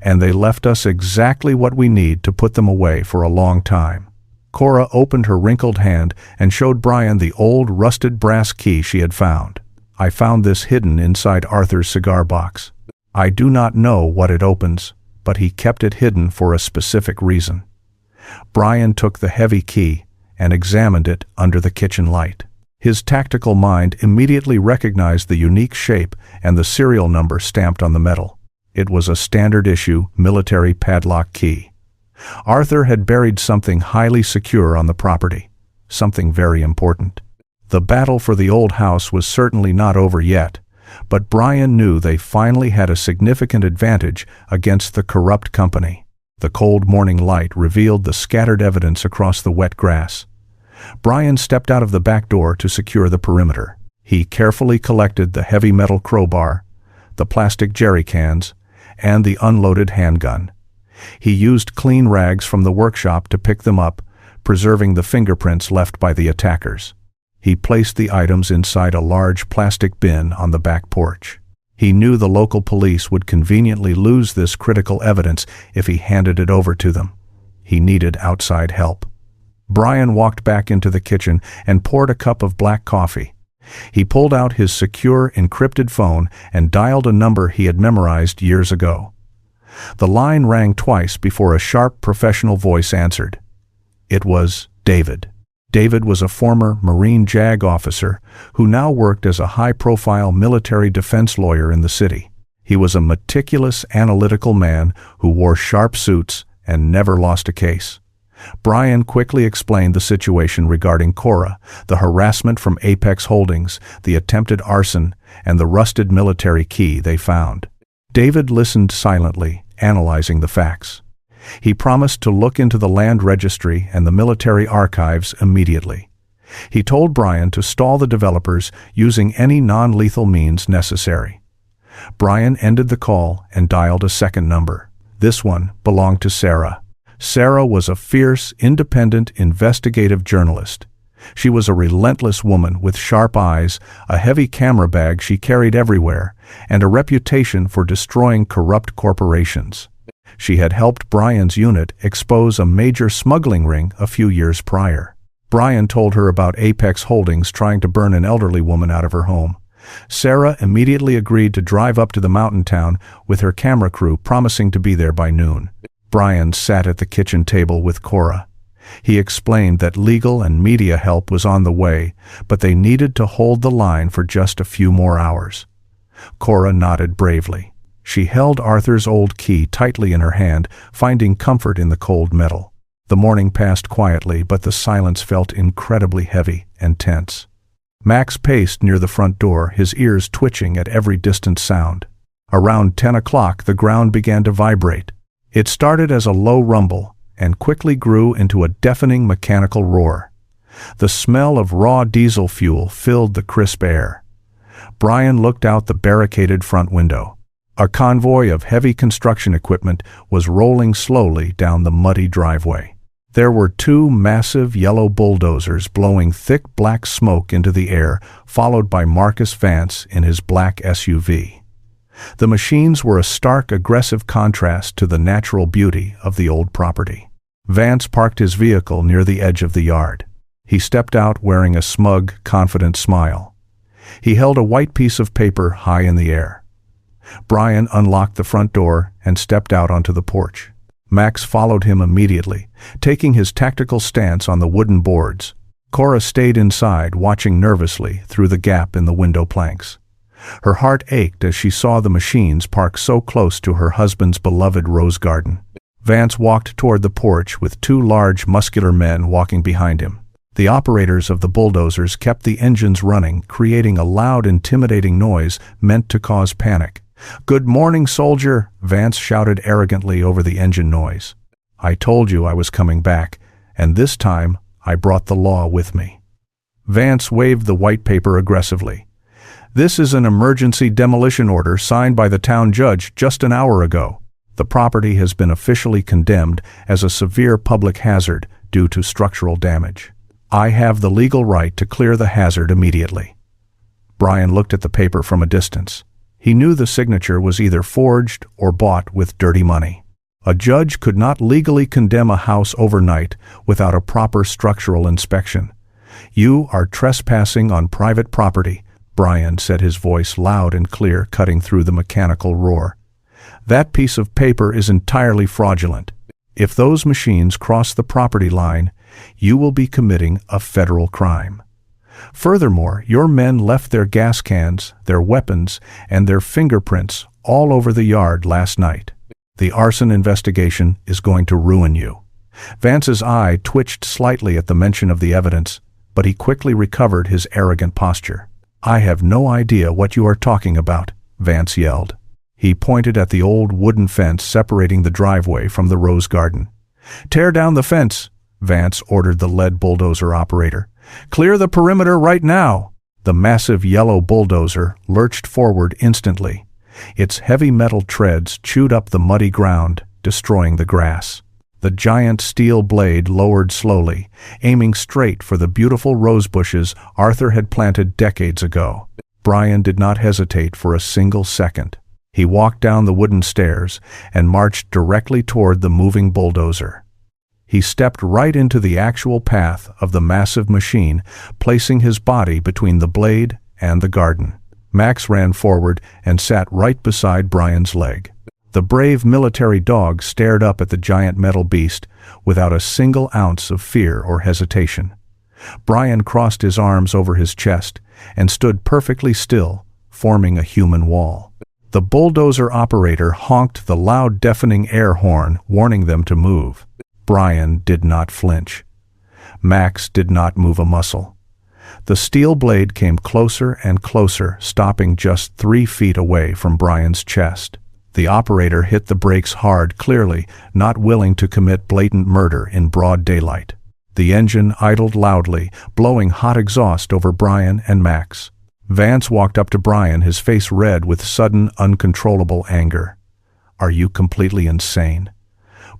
"And they left us exactly what we need to put them away for a long time." Cora opened her wrinkled hand and showed Brian the old rusted brass key she had found. "I found this hidden inside Arthur's cigar box. I do not know what it opens, but he kept it hidden for a specific reason." Brian took the heavy key and examined it under the kitchen light. His tactical mind immediately recognized the unique shape and the serial number stamped on the metal. It was a standard-issue military padlock key. Arthur had buried something highly secure on the property, something very important. The battle for the old house was certainly not over yet, but Brian knew they finally had a significant advantage against the corrupt company. The cold morning light revealed the scattered evidence across the wet grass. Brian stepped out of the back door to secure the perimeter. He carefully collected the heavy metal crowbar, the plastic jerry cans, and the unloaded handgun. He used clean rags from the workshop to pick them up, preserving the fingerprints left by the attackers. He placed the items inside a large plastic bin on the back porch. He knew the local police would conveniently lose this critical evidence if he handed it over to them. He needed outside help. Brian walked back into the kitchen and poured a cup of black coffee. He pulled out his secure, encrypted phone and dialed a number he had memorized years ago. The line rang twice before a sharp, professional voice answered. It was David. David was a former Marine JAG officer who now worked as a high-profile military defense lawyer in the city. He was a meticulous, analytical man who wore sharp suits and never lost a case. Brian quickly explained the situation regarding Cora, the harassment from Apex Holdings, the attempted arson, and the rusted military key they found. David listened silently, analyzing the facts. He promised to look into the land registry and the military archives immediately. He told Brian to stall the developers using any non-lethal means necessary. Brian ended the call and dialed a second number. This one belonged to Sarah. Sarah was a fierce, independent, investigative journalist. She was a relentless woman with sharp eyes, a heavy camera bag she carried everywhere, and a reputation for destroying corrupt corporations. She had helped Brian's unit expose a major smuggling ring a few years prior. Brian told her about Apex Holdings trying to burn an elderly woman out of her home. Sarah immediately agreed to drive up to the mountain town with her camera crew, promising to be there by noon. Brian sat at the kitchen table with Cora. He explained that legal and media help was on the way, but they needed to hold the line for just a few more hours. Cora nodded bravely. She held Arthur's old key tightly in her hand, finding comfort in the cold metal. The morning passed quietly, but the silence felt incredibly heavy and tense. Max paced near the front door, his ears twitching at every distant sound. Around 10 o'clock, the ground began to vibrate. It started as a low rumble and quickly grew into a deafening mechanical roar. The smell of raw diesel fuel filled the crisp air. Brian looked out the barricaded front window. A convoy of heavy construction equipment was rolling slowly down the muddy driveway. There were two massive yellow bulldozers blowing thick black smoke into the air, followed by Marcus Vance in his black SUV. The machines were a stark, aggressive contrast to the natural beauty of the old property. Vance parked his vehicle near the edge of the yard. He stepped out wearing a smug, confident smile. He held a white piece of paper high in the air. Brian unlocked the front door and stepped out onto the porch. Max followed him immediately, taking his tactical stance on the wooden boards. Cora stayed inside, watching nervously through the gap in the window planks. Her heart ached as she saw the machines parked so close to her husband's beloved rose garden. Vance walked toward the porch with two large, muscular men walking behind him. The operators of the bulldozers kept the engines running, creating a loud, intimidating noise meant to cause panic. "Good morning, soldier," Vance shouted arrogantly over the engine noise. "I told you I was coming back, and this time I brought the law with me." Vance waved the white paper aggressively. "This is an emergency demolition order signed by the town judge just an hour ago. The property has been officially condemned as a severe public hazard due to structural damage. I have the legal right to clear the hazard immediately." Brian looked at the paper from a distance. He knew the signature was either forged or bought with dirty money. A judge could not legally condemn a house overnight without a proper structural inspection. "You are trespassing on private property," Brian said, his voice loud and clear, cutting through the mechanical roar. "That piece of paper is entirely fraudulent. If those machines cross the property line, you will be committing a federal crime. Furthermore, your men left their gas cans, their weapons, and their fingerprints all over the yard last night. The arson investigation is going to ruin you." Vance's eye twitched slightly at the mention of the evidence, but he quickly recovered his arrogant posture. "I have no idea what you are talking about," Vance yelled. He pointed at the old wooden fence separating the driveway from the rose garden. "Tear down the fence," Vance ordered the lead bulldozer operator. "Clear the perimeter right now." The massive yellow bulldozer lurched forward instantly. Its heavy metal treads chewed up the muddy ground, destroying the grass. The giant steel blade lowered slowly, aiming straight for the beautiful rose bushes Arthur had planted decades ago. Brian did not hesitate for a single second. He walked down the wooden stairs and marched directly toward the moving bulldozer. He stepped right into the actual path of the massive machine, placing his body between the blade and the garden. Max ran forward and sat right beside Brian's leg. The brave military dog stared up at the giant metal beast without a single ounce of fear or hesitation. Brian crossed his arms over his chest and stood perfectly still, forming a human wall. The bulldozer operator honked the loud, deafening air horn, warning them to move. Brian did not flinch. Max did not move a muscle. The steel blade came closer and closer, stopping just 3 feet away from Brian's chest. The operator hit the brakes hard, clearly not willing to commit blatant murder in broad daylight. The engine idled loudly, blowing hot exhaust over Brian and Max. Vance walked up to Brian, his face red with sudden, uncontrollable anger. "Are you completely insane?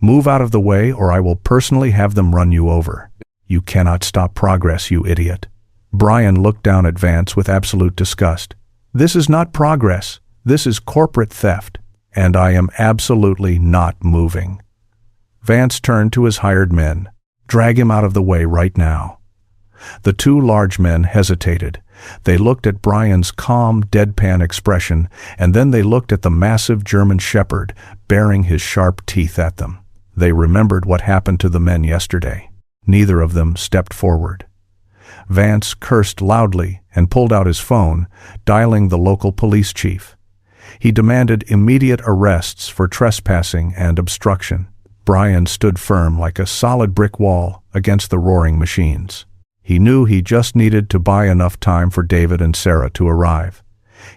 Move out of the way or I will personally have them run you over. You cannot stop progress, you idiot." Brian looked down at Vance with absolute disgust. "This is not progress. This is corporate theft, and I am absolutely not moving." Vance turned to his hired men. "Drag him out of the way right now." The two large men hesitated. They looked at Brian's calm, deadpan expression, and then they looked at the massive German shepherd, baring his sharp teeth at them. They remembered what happened to the men yesterday. Neither of them stepped forward. Vance cursed loudly and pulled out his phone, dialing the local police chief. He demanded immediate arrests for trespassing and obstruction. Brian stood firm like a solid brick wall against the roaring machines. He knew he just needed to buy enough time for David and Sarah to arrive.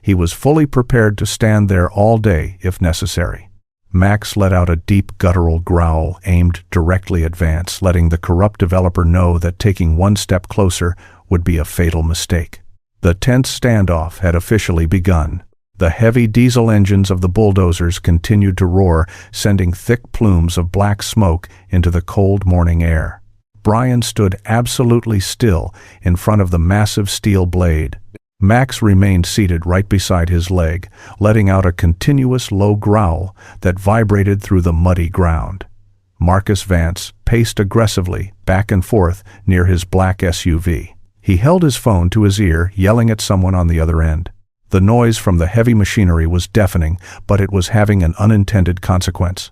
He was fully prepared to stand there all day if necessary. Max let out a deep guttural growl aimed directly at Vance, letting the corrupt developer know that taking one step closer would be a fatal mistake. The tense standoff had officially begun. The heavy diesel engines of the bulldozers continued to roar, sending thick plumes of black smoke into the cold morning air. Brian stood absolutely still in front of the massive steel blade. Max remained seated right beside his leg, letting out a continuous low growl that vibrated through the muddy ground. Marcus Vance paced aggressively back and forth near his black SUV. He held his phone to his ear, yelling at someone on the other end. The noise from the heavy machinery was deafening, but it was having an unintended consequence.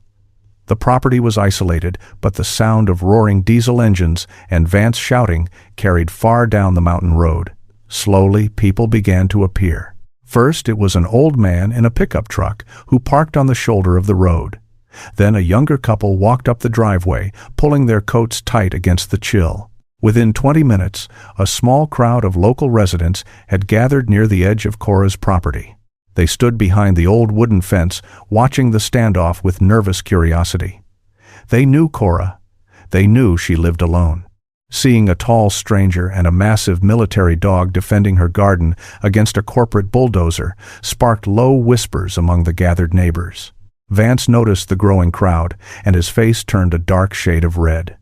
The property was isolated, but the sound of roaring diesel engines and Vance shouting carried far down the mountain road. Slowly, people began to appear. First, it was an old man in a pickup truck who parked on the shoulder of the road. Then a younger couple walked up the driveway, pulling their coats tight against the chill. Within 20 minutes, a small crowd of local residents had gathered near the edge of Cora's property. They stood behind the old wooden fence, watching the standoff with nervous curiosity. They knew Cora. They knew she lived alone. Seeing a tall stranger and a massive military dog defending her garden against a corporate bulldozer sparked low whispers among the gathered neighbors. Vance noticed the growing crowd, and his face turned a dark shade of red.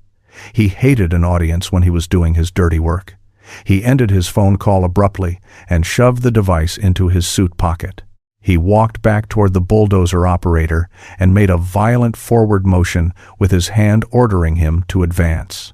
He hated an audience when he was doing his dirty work. He ended his phone call abruptly and shoved the device into his suit pocket. He walked back toward the bulldozer operator and made a violent forward motion with his hand ordering him to advance.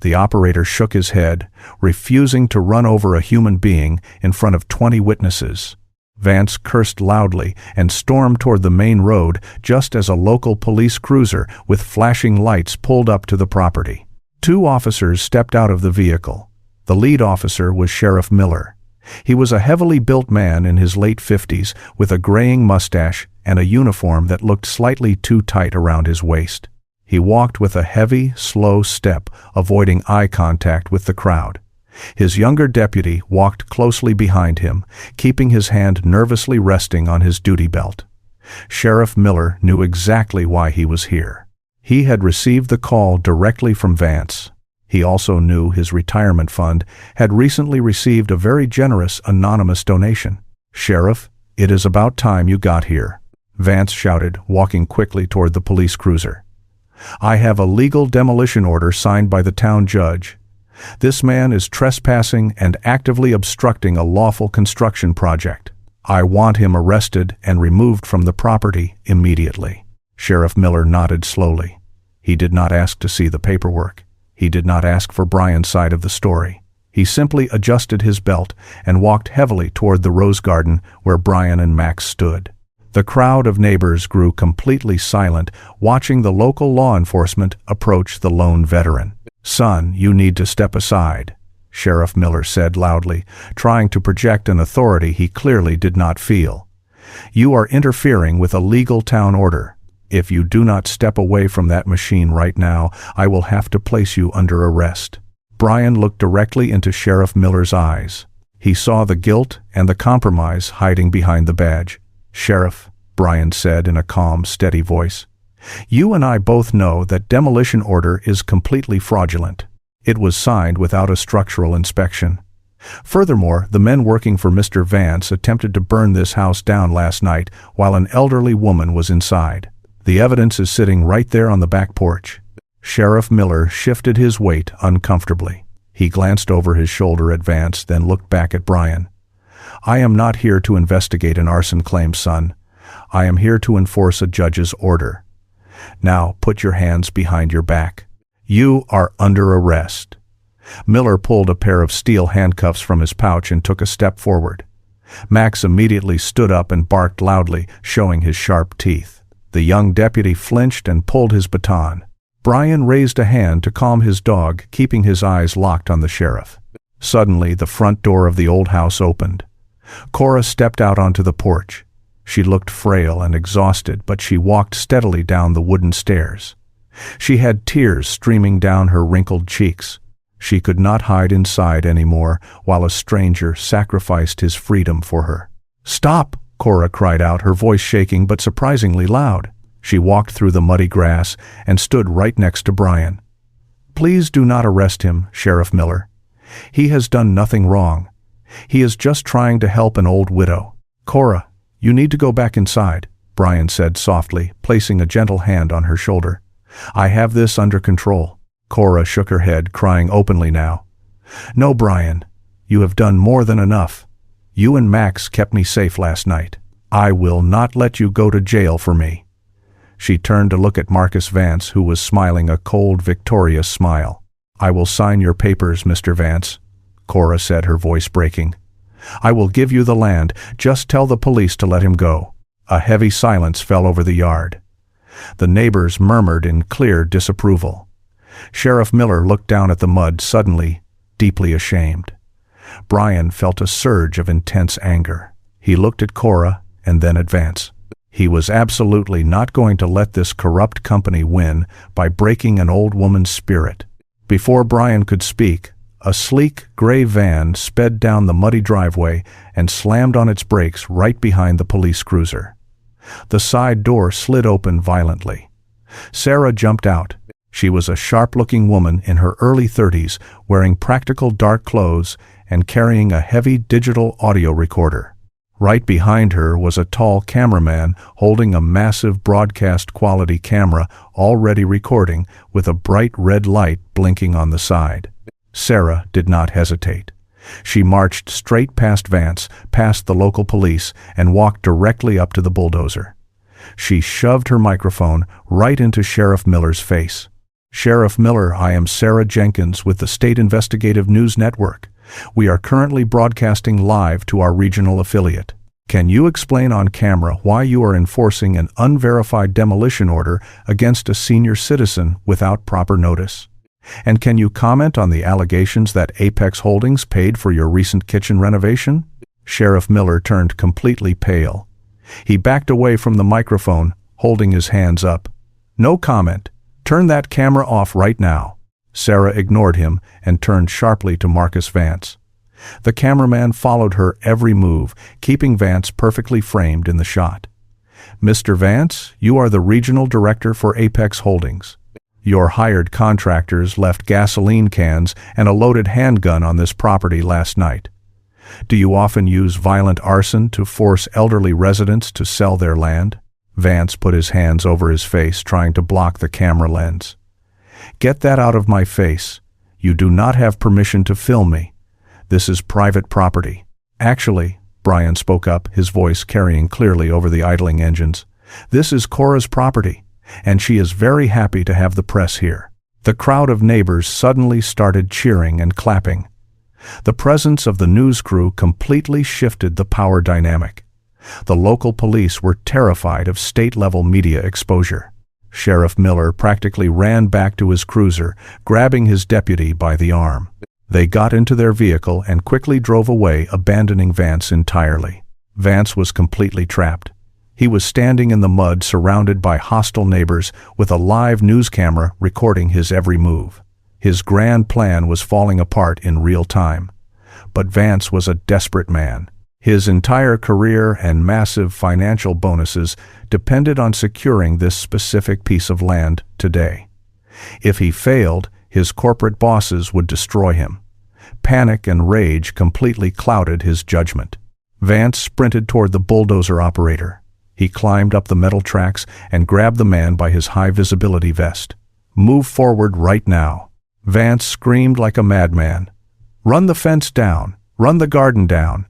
The operator shook his head, refusing to run over a human being in front of 20 witnesses. Vance cursed loudly and stormed toward the main road just as a local police cruiser with flashing lights pulled up to the property. Two officers stepped out of the vehicle. The lead officer was Sheriff Miller. He was a heavily built man in his late 50s with a graying mustache and a uniform that looked slightly too tight around his waist. He walked with a heavy, slow step, avoiding eye contact with the crowd. His younger deputy walked closely behind him, keeping his hand nervously resting on his duty belt. Sheriff Miller knew exactly why he was here. He had received the call directly from Vance. He also knew his retirement fund had recently received a very generous anonymous donation. "Sheriff, it is about time you got here," Vance shouted, walking quickly toward the police cruiser. "I have a legal demolition order signed by the town judge. This man is trespassing and actively obstructing a lawful construction project. I want him arrested and removed from the property immediately." Sheriff Miller nodded slowly. He did not ask to see the paperwork. He did not ask for Brian's side of the story. He simply adjusted his belt and walked heavily toward the rose garden where Brian and Max stood. The crowd of neighbors grew completely silent, watching the local law enforcement approach the lone veteran. "Son, you need to step aside," Sheriff Miller said loudly, trying to project an authority he clearly did not feel. "You are interfering with a legal town order. If you do not step away from that machine right now, I will have to place you under arrest." Brian looked directly into Sheriff Miller's eyes. He saw the guilt and the compromise hiding behind the badge. "Sheriff," Brian said in a calm, steady voice, "you and I both know that demolition order is completely fraudulent. It was signed without a structural inspection. Furthermore, the men working for Mr. Vance attempted to burn this house down last night while an elderly woman was inside. The evidence is sitting right there on the back porch. Sheriff Miller shifted his weight uncomfortably. He glanced over his shoulder at Vance, then looked back at Brian. "I am not here to investigate an arson claim, son. I am here to enforce a judge's order. Now put your hands behind your back. You are under arrest." Miller pulled a pair of steel handcuffs from his pouch and took a step forward. Max immediately stood up and barked loudly, showing his sharp teeth. The young deputy flinched and pulled his baton. Brian raised a hand to calm his dog, keeping his eyes locked on the sheriff. Suddenly, the front door of the old house opened. Cora stepped out onto the porch. She looked frail and exhausted, but she walked steadily down the wooden stairs. She had tears streaming down her wrinkled cheeks. She could not hide inside anymore while a stranger sacrificed his freedom for her. "Stop!" Cora cried out, her voice shaking but surprisingly loud. She walked through the muddy grass and stood right next to Brian. "Please do not arrest him, Sheriff Miller. He has done nothing wrong. He is just trying to help an old widow." "Cora, you need to go back inside," Brian said softly, placing a gentle hand on her shoulder. "I have this under control." Cora shook her head, crying openly now. "No, Brian, you have done more than enough. You and Max kept me safe last night. I will not let you go to jail for me." She turned to look at Marcus Vance, who was smiling a cold, victorious smile. "I will sign your papers, Mr. Vance," Cora said, her voice breaking. "I will give you the land. Just tell the police to let him go." A heavy silence fell over the yard. The neighbors murmured in clear disapproval. Sheriff Miller looked down at the mud, suddenly, deeply ashamed. Brian felt a surge of intense anger. He looked at Cora and then at Vance. He was absolutely not going to let this corrupt company win by breaking an old woman's spirit. Before Brian could speak, a sleek, gray van sped down the muddy driveway and slammed on its brakes right behind the police cruiser. The side door slid open violently. Sarah jumped out. She was a sharp-looking woman in her early 30s, wearing practical dark clothes and carrying a heavy digital audio recorder. Right behind her was a tall cameraman holding a massive broadcast-quality camera already recording, with a bright red light blinking on the side. Sarah did not hesitate. She marched straight past Vance, past the local police, and walked directly up to the bulldozer. She shoved her microphone right into Sheriff Miller's face. "Sheriff Miller, I am Sarah Jenkins with the State Investigative News Network. We are currently broadcasting live to our regional affiliate. Can you explain on camera why you are enforcing an unverified demolition order against a senior citizen without proper notice? And can you comment on the allegations that Apex Holdings paid for your recent kitchen renovation?" Sheriff Miller turned completely pale. He backed away from the microphone, holding his hands up. "No comment. Turn that camera off right now." Sarah ignored him and turned sharply to Marcus Vance. The cameraman followed her every move, keeping Vance perfectly framed in the shot. "Mr. Vance, you are the regional director for Apex Holdings. Your hired contractors left gasoline cans and a loaded handgun on this property last night. Do you often use violent arson to force elderly residents to sell their land?" Vance put his hands over his face, trying to block the camera lens. "Get that out of my face. You do not have permission to film me. This is private property." "Actually," Brian spoke up, his voice carrying clearly over the idling engines, "this is Cora's property, and she is very happy to have the press here." The crowd of neighbors suddenly started cheering and clapping. The presence of the news crew completely shifted the power dynamic. The local police were terrified of state-level media exposure. Sheriff Miller practically ran back to his cruiser, grabbing his deputy by the arm. They got into their vehicle and quickly drove away, abandoning Vance entirely. Vance was completely trapped. He was standing in the mud, surrounded by hostile neighbors, with a live news camera recording his every move. His grand plan was falling apart in real time. But Vance was a desperate man. His entire career and massive financial bonuses depended on securing this specific piece of land today. If he failed, His corporate bosses would destroy him. Panic and rage completely clouded his judgment. Vance sprinted toward the bulldozer operator. He climbed up the metal tracks and grabbed the man by his high-visibility vest. "Move forward right now." Vance screamed like a madman. "Run the fence down. Run the garden down.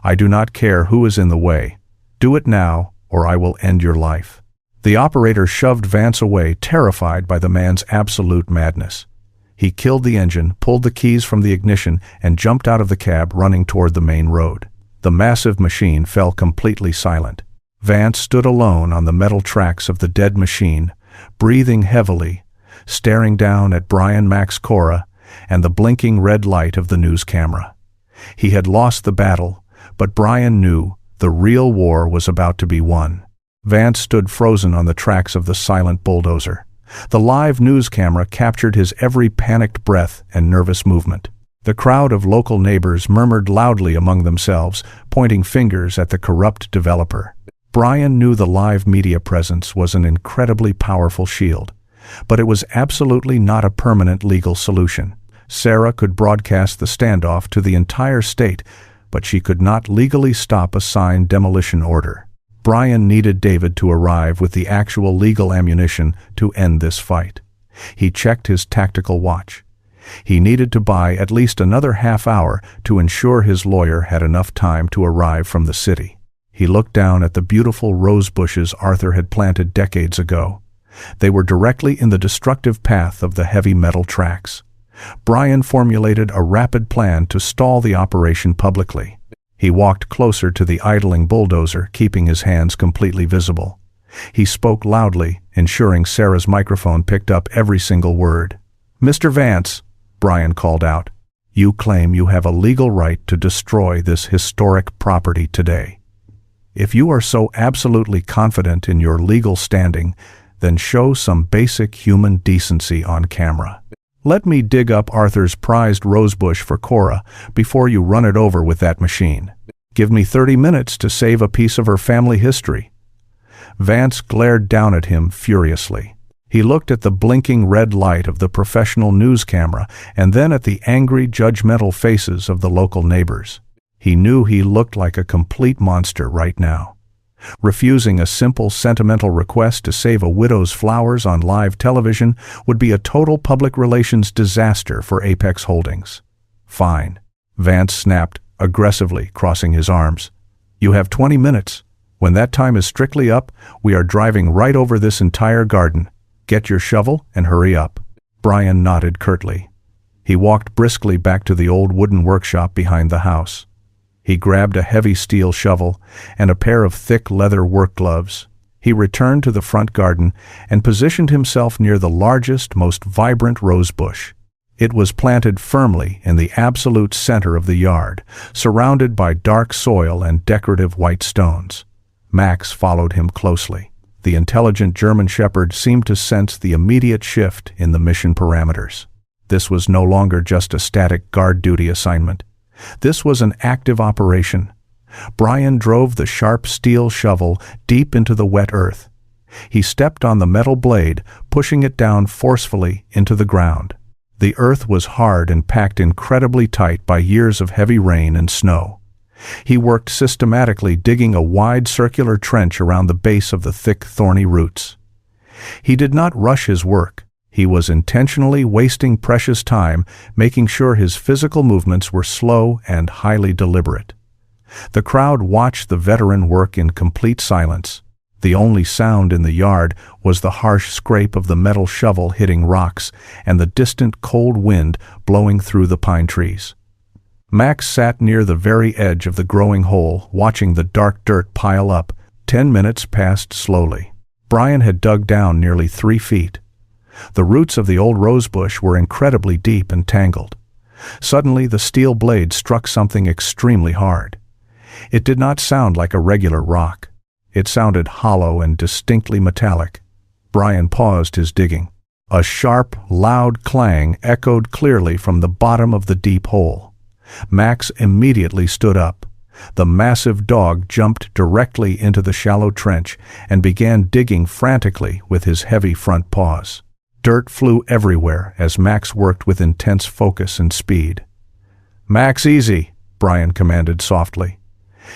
I do not care who is in the way. Do it now, or I will end your life." The operator shoved Vance away, terrified by the man's absolute madness. He killed the engine, pulled the keys from the ignition, and jumped out of the cab, running toward the main road. The massive machine fell completely silent. Vance stood alone on the metal tracks of the dead machine, breathing heavily, staring down at Brian Max Cora and the blinking red light of the news camera. He had lost the battle, but Brian knew the real war was about to be won. Vance stood frozen on the tracks of the silent bulldozer. The live news camera captured his every panicked breath and nervous movement. The crowd of local neighbors murmured loudly among themselves, pointing fingers at the corrupt developer. Brian knew the live media presence was an incredibly powerful shield, but it was absolutely not a permanent legal solution. Sarah could broadcast the standoff to the entire state, but she could not legally stop a signed demolition order. Brian needed David to arrive with the actual legal ammunition to end this fight. He checked his tactical watch. He needed to buy at least another half hour to ensure his lawyer had enough time to arrive from the city. He looked down at the beautiful rose bushes Arthur had planted decades ago. They were directly in the destructive path of the heavy metal tracks. Brian formulated a rapid plan to stall the operation publicly. He walked closer to the idling bulldozer, keeping his hands completely visible. He spoke loudly, ensuring Sarah's microphone picked up every single word. "Mr. Vance," Brian called out, "you claim you have a legal right to destroy this historic property today. If you are so absolutely confident in your legal standing, then show some basic human decency on camera. Let me dig up Arthur's prized rosebush for Cora before you run it over with that machine. Give me 30 minutes to save a piece of her family history." Vance glared down at him furiously. He looked at the blinking red light of the professional news camera and then at the angry, judgmental faces of the local neighbors. He knew he looked like a complete monster right now. Refusing a simple, sentimental request to save a widow's flowers on live television would be a total public relations disaster for Apex Holdings. "Fine," Vance snapped, aggressively crossing his arms. "You have 20 minutes. When that time is strictly up, we are driving right over this entire garden. Get your shovel and hurry up." Brian nodded curtly. He walked briskly back to the old wooden workshop behind the house. He grabbed a heavy steel shovel and a pair of thick leather work gloves. He returned to the front garden and positioned himself near the largest, most vibrant rose bush. It was planted firmly in the absolute center of the yard, surrounded by dark soil and decorative white stones. Max followed him closely. The intelligent German shepherd seemed to sense the immediate shift in the mission parameters. This was no longer just a static guard duty assignment. This was an active operation. Brian drove the sharp steel shovel deep into the wet earth. He stepped on the metal blade, pushing it down forcefully into the ground. The earth was hard and packed incredibly tight by years of heavy rain and snow. He worked systematically, digging a wide circular trench around the base of the thick, thorny roots. He did not rush his work. He was intentionally wasting precious time, making sure his physical movements were slow and highly deliberate. The crowd watched the veteran work in complete silence. The only sound in the yard was the harsh scrape of the metal shovel hitting rocks and the distant cold wind blowing through the pine trees. Max sat near the very edge of the growing hole, watching the dark dirt pile up. 10 minutes passed slowly. Brian had dug down nearly 3 feet. The roots of the old rosebush were incredibly deep and tangled. Suddenly, the steel blade struck something extremely hard. It did not sound like a regular rock. It sounded hollow and distinctly metallic. Brian paused his digging. A sharp, loud clang echoed clearly from the bottom of the deep hole. Max immediately stood up. The massive dog jumped directly into the shallow trench and began digging frantically with his heavy front paws. Dirt flew everywhere as Max worked with intense focus and speed. "Max, easy," Brian commanded softly.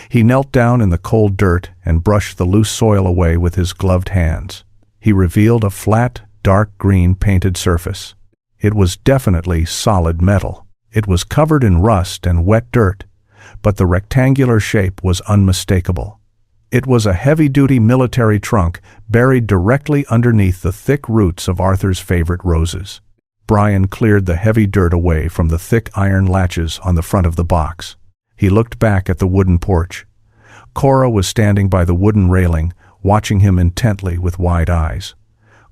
He knelt down in the cold dirt and brushed the loose soil away with his gloved hands. He revealed a flat, dark green painted surface. It was definitely solid metal. It was covered in rust and wet dirt, but the rectangular shape was unmistakable. It was a heavy-duty military trunk buried directly underneath the thick roots of Arthur's favorite roses. Brian cleared the heavy dirt away from the thick iron latches on the front of the box. He looked back at the wooden porch. Cora was standing by the wooden railing, watching him intently with wide eyes.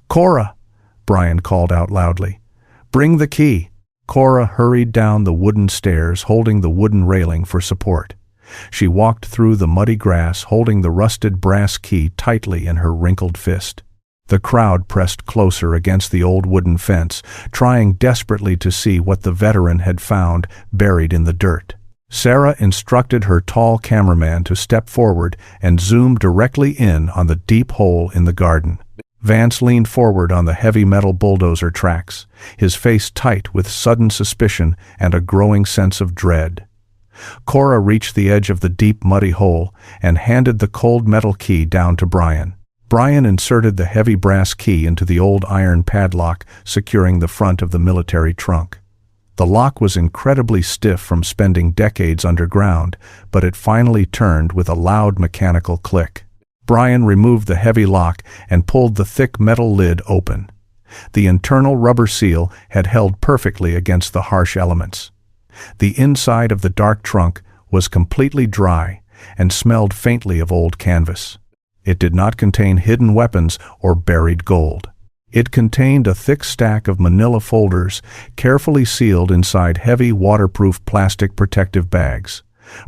"Cora!" Brian called out loudly. "Bring the key." Cora hurried down the wooden stairs, holding the wooden railing for support. She walked through the muddy grass, holding the rusted brass key tightly in her wrinkled fist. The crowd pressed closer against the old wooden fence, trying desperately to see what the veteran had found buried in the dirt. Sarah instructed her tall cameraman to step forward and zoom directly in on the deep hole in the garden. Vance leaned forward on the heavy metal bulldozer tracks, his face tight with sudden suspicion and a growing sense of dread. Cora reached the edge of the deep muddy hole and handed the cold metal key down to Brian. Brian inserted the heavy brass key into the old iron padlock securing the front of the military trunk. The lock was incredibly stiff from spending decades underground, but it finally turned with a loud mechanical click. Brian removed the heavy lock and pulled the thick metal lid open. The internal rubber seal had held perfectly against the harsh elements. The inside of the dark trunk was completely dry and smelled faintly of old canvas. It did not contain hidden weapons or buried gold. It contained a thick stack of manila folders, carefully sealed inside heavy waterproof plastic protective bags.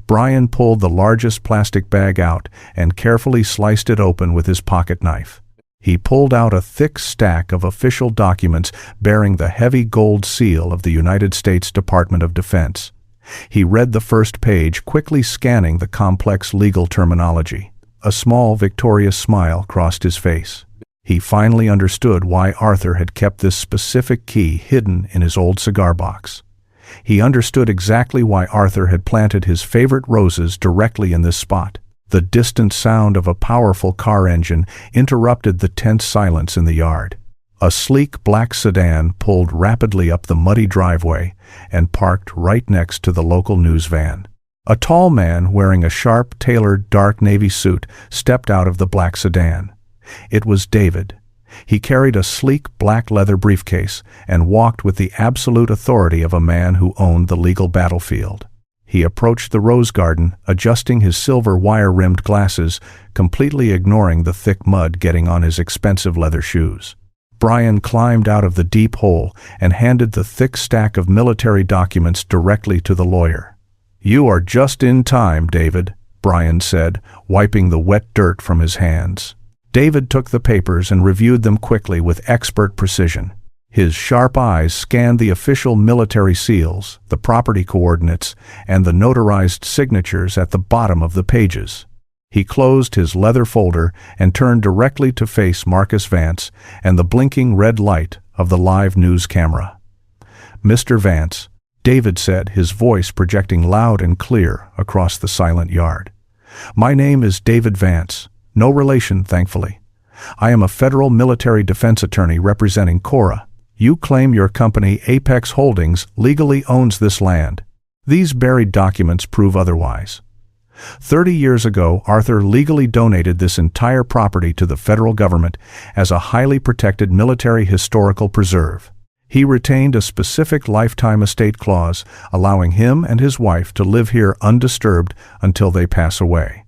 Brian pulled the largest plastic bag out and carefully sliced it open with his pocket knife. He pulled out a thick stack of official documents bearing the heavy gold seal of the United States Department of Defense. He read the first page, quickly scanning the complex legal terminology. A small, victorious smile crossed his face. He finally understood why Arthur had kept this specific key hidden in his old cigar box. He understood exactly why Arthur had planted his favorite roses directly in this spot. The distant sound of a powerful car engine interrupted the tense silence in the yard. A sleek black sedan pulled rapidly up the muddy driveway and parked right next to the local news van. A tall man wearing a sharp, tailored dark navy suit stepped out of the black sedan. It was David. He carried a sleek black leather briefcase and walked with the absolute authority of a man who owned the legal battlefield. He approached the rose garden, adjusting his silver wire-rimmed glasses, completely ignoring the thick mud getting on his expensive leather shoes. Brian climbed out of the deep hole and handed the thick stack of military documents directly to the lawyer. "You are just in time, David," Brian said, wiping the wet dirt from his hands. David took the papers and reviewed them quickly with expert precision. His sharp eyes scanned the official military seals, the property coordinates, and the notarized signatures at the bottom of the pages. He closed his leather folder and turned directly to face Marcus Vance and the blinking red light of the live news camera. "Mr. Vance," David said, his voice projecting loud and clear across the silent yard. "My name is David Vance. No relation, thankfully. I am a federal military defense attorney representing Cora. You claim your company, Apex Holdings, legally owns this land. These buried documents prove otherwise. 30 years ago, Arthur legally donated this entire property to the federal government as a highly protected military historical preserve. He retained a specific lifetime estate clause, allowing him and his wife to live here undisturbed until they pass away.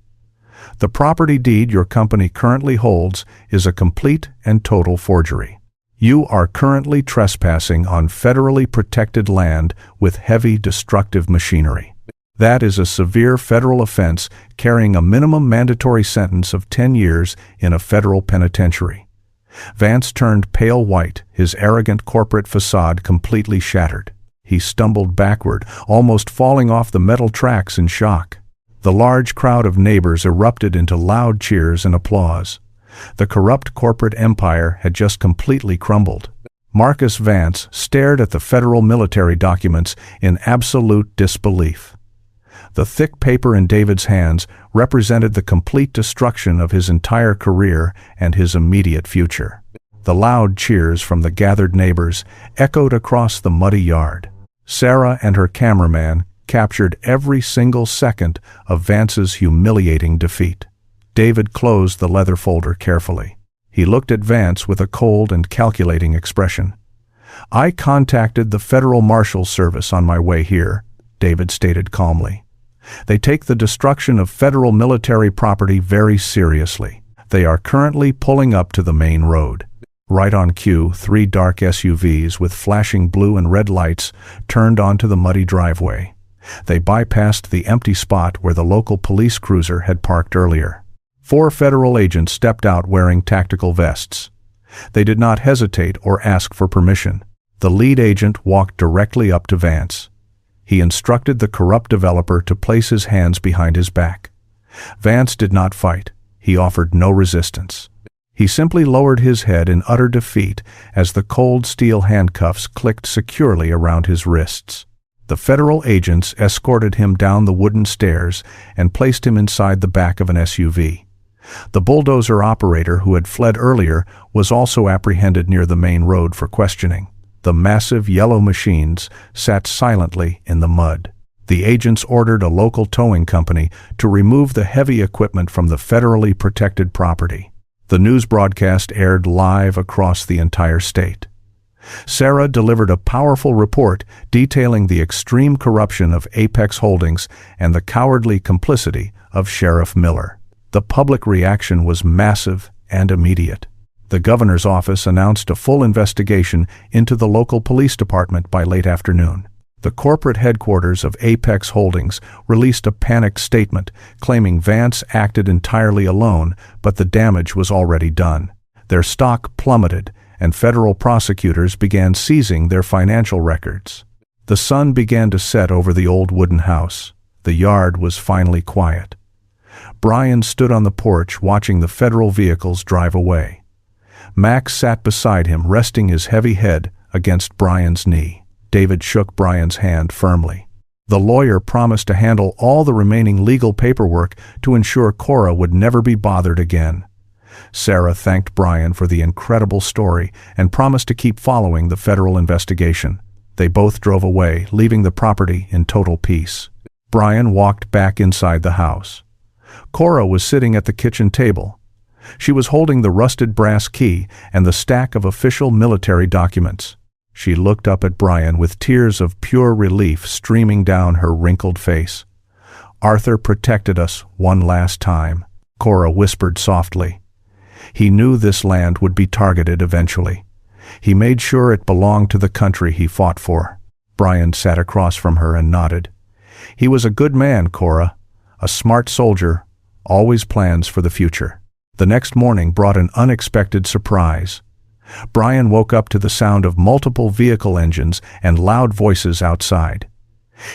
The property deed your company currently holds is a complete and total forgery. You are currently trespassing on federally protected land with heavy destructive machinery. That is a severe federal offense carrying a minimum mandatory sentence of 10 years in a federal penitentiary." Vance turned pale white, his arrogant corporate facade completely shattered. He stumbled backward, almost falling off the metal tracks in shock. The large crowd of neighbors erupted into loud cheers and applause. The corrupt corporate empire had just completely crumbled. Marcus Vance stared at the federal military documents in absolute disbelief. The thick paper in David's hands represented the complete destruction of his entire career and his immediate future. The loud cheers from the gathered neighbors echoed across the muddy yard. Sarah and her cameraman captured every single second of Vance's humiliating defeat. David closed the leather folder carefully. He looked at Vance with a cold and calculating expression. "I contacted the Federal Marshal Service on my way here," David stated calmly. "They take the destruction of federal military property very seriously. They are currently pulling up to the main road." Right on cue, 3 dark SUVs with flashing blue and red lights turned onto the muddy driveway. They bypassed the empty spot where the local police cruiser had parked earlier. 4 federal agents stepped out wearing tactical vests. They did not hesitate or ask for permission. The lead agent walked directly up to Vance. He instructed the corrupt developer to place his hands behind his back. Vance did not fight. He offered no resistance. He simply lowered his head in utter defeat as the cold steel handcuffs clicked securely around his wrists. The federal agents escorted him down the wooden stairs and placed him inside the back of an SUV. The bulldozer operator who had fled earlier was also apprehended near the main road for questioning. The massive yellow machines sat silently in the mud. The agents ordered a local towing company to remove the heavy equipment from the federally protected property. The news broadcast aired live across the entire state. Sarah delivered a powerful report detailing the extreme corruption of Apex Holdings and the cowardly complicity of Sheriff Miller. The public reaction was massive and immediate. The governor's office announced a full investigation into the local police department by late afternoon. The corporate headquarters of Apex Holdings released a panicked statement claiming Vance acted entirely alone, but the damage was already done. Their stock plummeted, and federal prosecutors began seizing their financial records. The sun began to set over the old wooden house. The yard was finally quiet. Brian stood on the porch watching the federal vehicles drive away. Max sat beside him, resting his heavy head against Brian's knee. David shook Brian's hand firmly. The lawyer promised to handle all the remaining legal paperwork to ensure Cora would never be bothered again. Sarah thanked Brian for the incredible story and promised to keep following the federal investigation. They both drove away, leaving the property in total peace. Brian walked back inside the house. Cora was sitting at the kitchen table. She was holding the rusted brass key and the stack of official military documents. She looked up at Brian with tears of pure relief streaming down her wrinkled face. "Arthur protected us one last time," Cora whispered softly. "He knew this land would be targeted eventually. He made sure it belonged to the country he fought for." Brian sat across from her and nodded. "He was a good man, Cora. A smart soldier, always plans for the future." The next morning brought an unexpected surprise. Brian woke up to the sound of multiple vehicle engines and loud voices outside.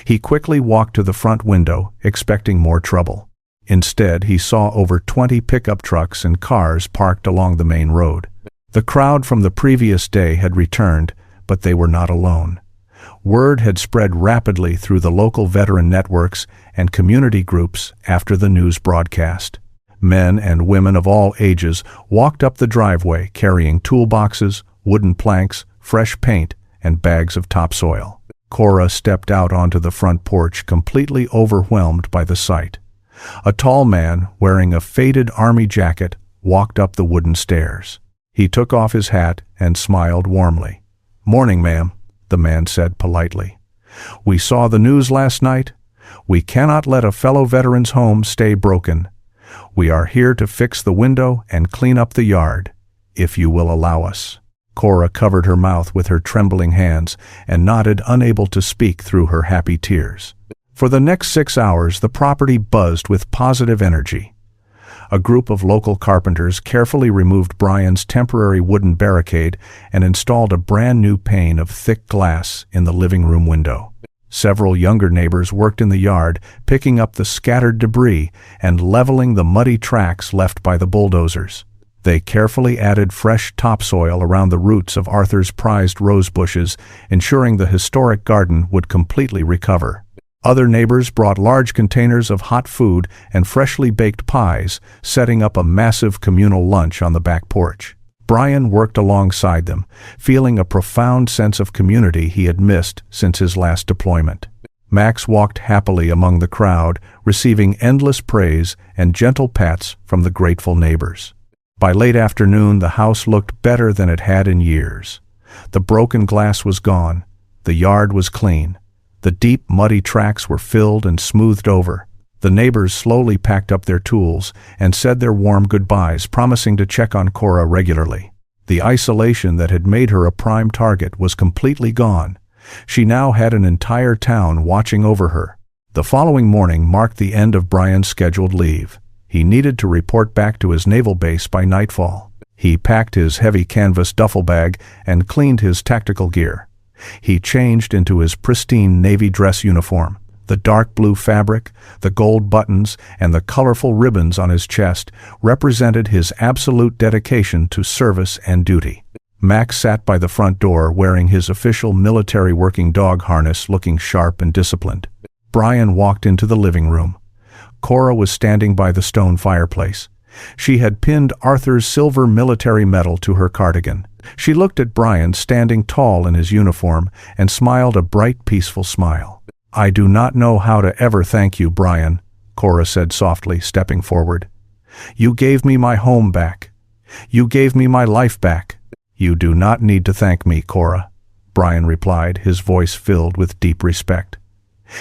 He quickly walked to the front window, expecting more trouble. Instead, he saw over 20 pickup trucks and cars parked along the main road. The crowd from the previous day had returned, but they were not alone. Word had spread rapidly through the local veteran networks and community groups after the news broadcast. Men and women of all ages walked up the driveway carrying toolboxes, wooden planks, fresh paint, and bags of topsoil. Cora stepped out onto the front porch, completely overwhelmed by the sight. A tall man, wearing a faded army jacket, walked up the wooden stairs. He took off his hat and smiled warmly. "Morning, ma'am," the man said politely. "We saw the news last night. We cannot let a fellow veteran's home stay broken. We are here to fix the window and clean up the yard, if you will allow us." Cora covered her mouth with her trembling hands and nodded, unable to speak through her happy tears. For the next 6 hours, the property buzzed with positive energy. A group of local carpenters carefully removed Brian's temporary wooden barricade and installed a brand new pane of thick glass in the living room window. Several younger neighbors worked in the yard, picking up the scattered debris and leveling the muddy tracks left by the bulldozers. They carefully added fresh topsoil around the roots of Arthur's prized rose bushes, ensuring the historic garden would completely recover. Other neighbors brought large containers of hot food and freshly baked pies, setting up a massive communal lunch on the back porch. Brian worked alongside them, feeling a profound sense of community he had missed since his last deployment. Max walked happily among the crowd, receiving endless praise and gentle pats from the grateful neighbors. By late afternoon, the house looked better than it had in years. The broken glass was gone. The yard was clean. The deep, muddy tracks were filled and smoothed over. The neighbors slowly packed up their tools and said their warm goodbyes, promising to check on Cora regularly. The isolation that had made her a prime target was completely gone. She now had an entire town watching over her. The following morning marked the end of Brian's scheduled leave. He needed to report back to his naval base by nightfall. He packed his heavy canvas duffel bag and cleaned his tactical gear. He changed into his pristine Navy dress uniform. The dark blue fabric, the gold buttons, and the colorful ribbons on his chest represented his absolute dedication to service and duty. Max sat by the front door wearing his official military working dog harness, looking sharp and disciplined. Brian walked into the living room. Cora was standing by the stone fireplace. She had pinned Arthur's silver military medal to her cardigan. She looked at Brian standing tall in his uniform and smiled a bright, peaceful smile. "I do not know how to ever thank you, Brian," Cora said softly, stepping forward. "You gave me my home back. You gave me my life back." "You do not need to thank me, Cora," Brian replied, his voice filled with deep respect.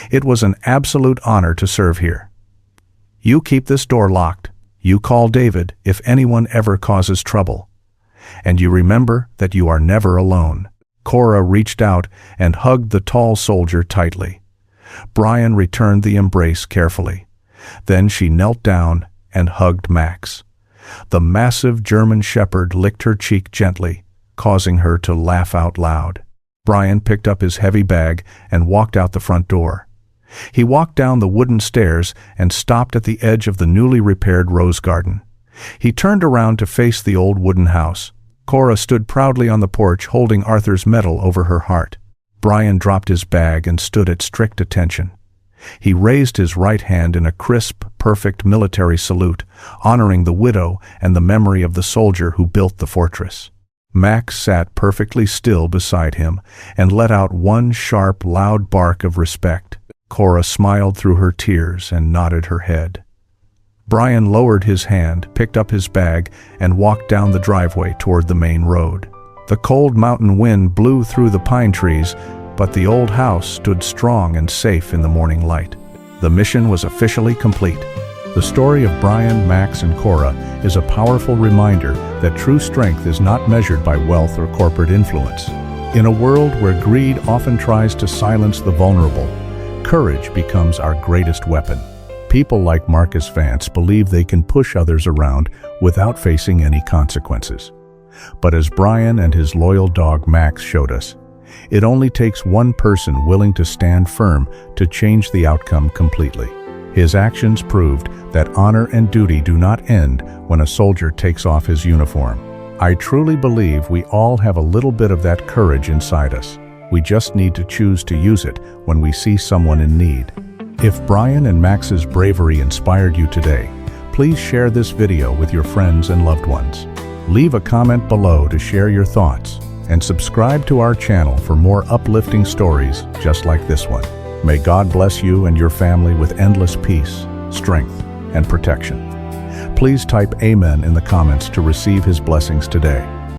"It was an absolute honor to serve here. You keep this door locked. You call David if anyone ever causes trouble. And you remember that you are never alone." Cora reached out and hugged the tall soldier tightly. Brian returned the embrace carefully. Then she knelt down and hugged Max. The massive German shepherd licked her cheek gently, causing her to laugh out loud. Brian picked up his heavy bag and walked out the front door. He walked down the wooden stairs and stopped at the edge of the newly repaired rose garden. He turned around to face the old wooden house. Cora stood proudly on the porch, holding Arthur's medal over her heart. Brian dropped his bag and stood at strict attention. He raised his right hand in a crisp, perfect military salute, honoring the widow and the memory of the soldier who built the fortress. Max sat perfectly still beside him and let out one sharp, loud bark of respect. Cora smiled through her tears and nodded her head. Brian lowered his hand, picked up his bag, and walked down the driveway toward the main road. The cold mountain wind blew through the pine trees, but the old house stood strong and safe in the morning light. The mission was officially complete. The story of Brian, Max, and Cora is a powerful reminder that true strength is not measured by wealth or corporate influence. In a world where greed often tries to silence the vulnerable, courage becomes our greatest weapon. People like Marcus Vance believe they can push others around without facing any consequences. But as Brian and his loyal dog Max showed us, it only takes one person willing to stand firm to change the outcome completely. His actions proved that honor and duty do not end when a soldier takes off his uniform. I truly believe we all have a little bit of that courage inside us. We just need to choose to use it when we see someone in need. If Brian and Max's bravery inspired you today, please share this video with your friends and loved ones. Leave a comment below to share your thoughts, and subscribe to our channel for more uplifting stories just like this one. May God bless you and your family with endless peace, strength, and protection. Please type Amen in the comments to receive His blessings today.